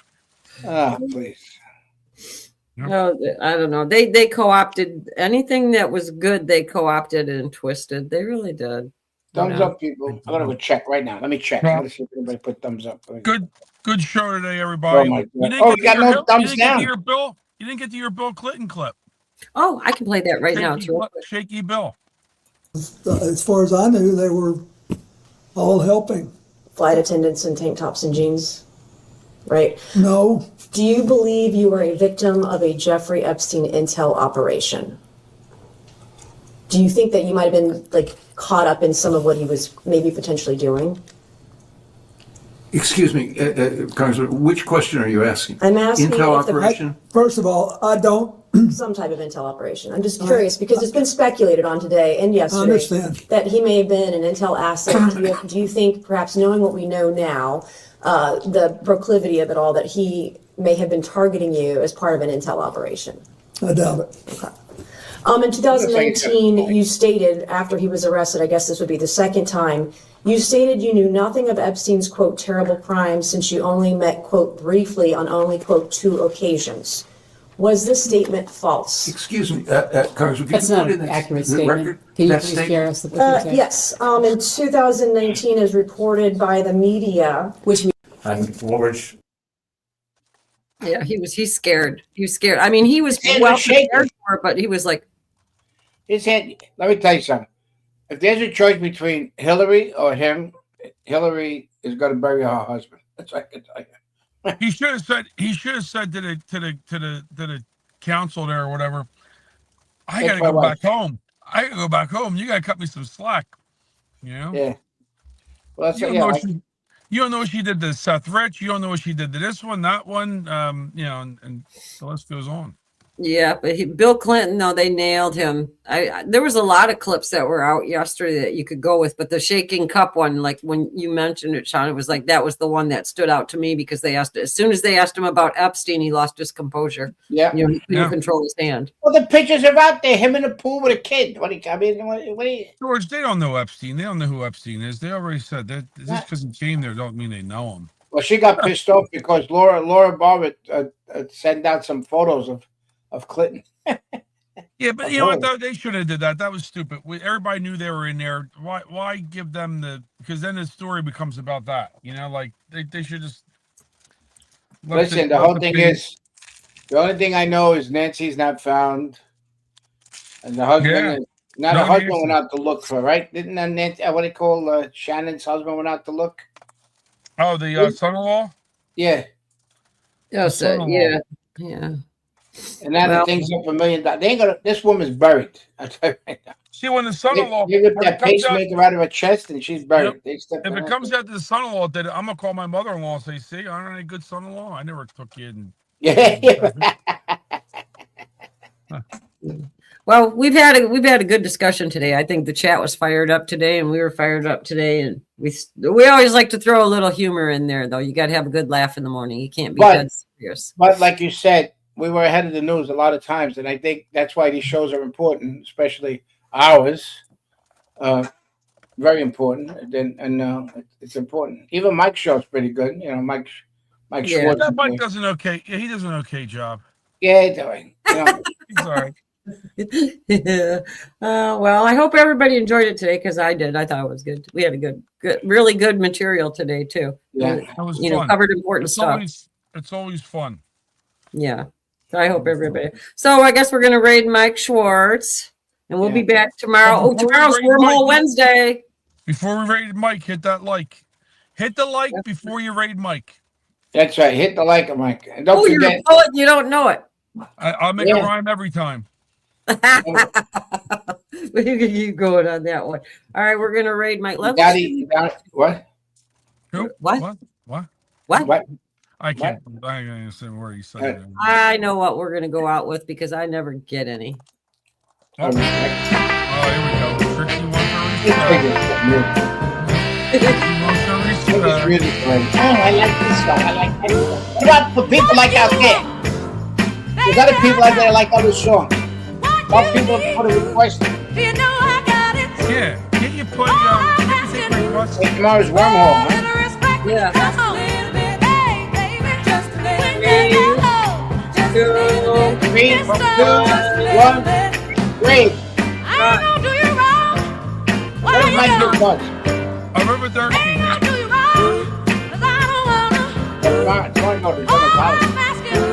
Ah, please. No, I don't know. They co-opted anything that was good. They co-opted and twisted. They really did. Thumbs up, people. I'm gonna go check right now. Let me check. I'm gonna see if anybody put thumbs up. Good show today, everybody. Oh my God. You didn't Oh, get we got to your no Hill- thumbs you didn't get to down. your Bill. You didn't get to your Bill Clinton clip. Oh, I can play that right now. It's real quick. Shaky Bill. As far as I knew, they were all helping. Flight attendants in tank tops and jeans, right? No. Do you believe you were a victim of a Jeffrey Epstein intel operation? Do you think that you might have been like caught up in some of what he was maybe potentially doing? Excuse me, Congressman, which question are you asking? I'm asking Intel if the- operation? First of all, I don't. Some type of intel operation. I'm just curious because it's been speculated on today and yesterday understand. that he may have been an intel asset. Do you think, perhaps knowing what we know now, the proclivity of it all, that he may have been targeting you as part of an intel operation? I doubt it. In 2019, you stated after he was arrested, I guess this would be the second time, you stated you knew nothing of Epstein's, quote, terrible crimes since you only met, quote, briefly on only, quote, 2 occasions. Was this statement false? Excuse me, Congressman, That's can you not put in an the accurate the statement. record Can you that please statement? share us with the text? Yes. In 2019, as reported by the media, which George. Yeah, he's scared. He was scared. I mean, he was His hands well are shaking. prepared for it, but he was like, His head. Let me tell you something. If there's a choice between Hillary or him, Hillary is going to bury her husband. That's what I can tell you. He should have said to the council there or whatever, I That's gotta go my back home. I gotta go back home. You gotta cut me some slack. You know? Yeah. Well, that's You don't yeah. know Like, you don't know what she did to Seth Rich. You don't know what she did to this one, that one. And the list goes on. yeah, but Bill Clinton, no, they nailed him. There was a lot of clips that were out yesterday that you could go with, but the shaking cup one, like when you mentioned it, Sean, it was like that was the one that stood out to me because as soon as they asked him about Epstein, he lost his composure. Yeah. He couldn't control his hand. well, the pictures are out there. Him in the pool with a kid. What do you? George, they don't know Epstein. They don't know who Epstein is. They already said that just because he came there don't mean they know him. Well, she got pissed off because Laura Barrett sent out some photos of Clinton. Yeah, but you know what? They should have did that. That was stupid. Everybody knew they were in there. Why give them because then the story becomes about that. You know, like they should just Listen, the whole thing is the only thing I know is Nancy's not found, and the husband the husband went out to look for her, right? Didn't Nancy? What do you call Shannon's husband went out to look? Oh, the son-in-law. Yeah. Yes, yeah. And now the thing's up $1 million. They ain't gonna. This woman's buried. I tell you right now. See, when the son-in-law They ripped that pacemaker out of her chest, and she's buried. If it comes out to the son-in-law, I'm gonna call my mother-in-law and say, "See, aren't I a good son-in-law? I never took you in." Well, we've had a good discussion today. I think the chat was fired up today, and we were fired up today. And we always like to throw a little humor in there, though. You got to have a good laugh in the morning. You can't be dead serious. But like you said, we were ahead of the news a lot of times, and I think that's why these shows are important, especially ours. Very important, and it's important. Even Mike's show's pretty good. You know, Mike Schwartz. That Mike does an okay. Yeah, he does an okay job. Yeah, he's all right. You know. He's all right. Yeah. Well, I hope everybody enjoyed it today because I did. I thought it was good. We had a good, really good material today too. Yeah, that was fun. Covered important stuff. It's always fun. Yeah. So I hope everybody. So I guess we're gonna raid Mike Schwartz, and we'll be back tomorrow. Oh, tomorrow's Wormhole Wednesday. Before we raid Mike, hit Hit the like before you raid Mike. That's right. Hit the like, Mike. And don't You're forget. a poet. You don't know it. I'll make a rhyme every time. We can keep going on that one. All right, we're gonna raid Mike. Let's What? Who? What? What? I can't. I can't say where you said it. I know what we're gonna go out with because I never get any. Oh, here we go. Trixie wants I like this song. I like that song. What about for people like out there? There's other people out there like other songs. Some people put a request. Yeah, can you put Like Mars Wormhole, huh? Yeah. 3, 2, 1, great. What is my good one? I remember 13. It's going to go to college.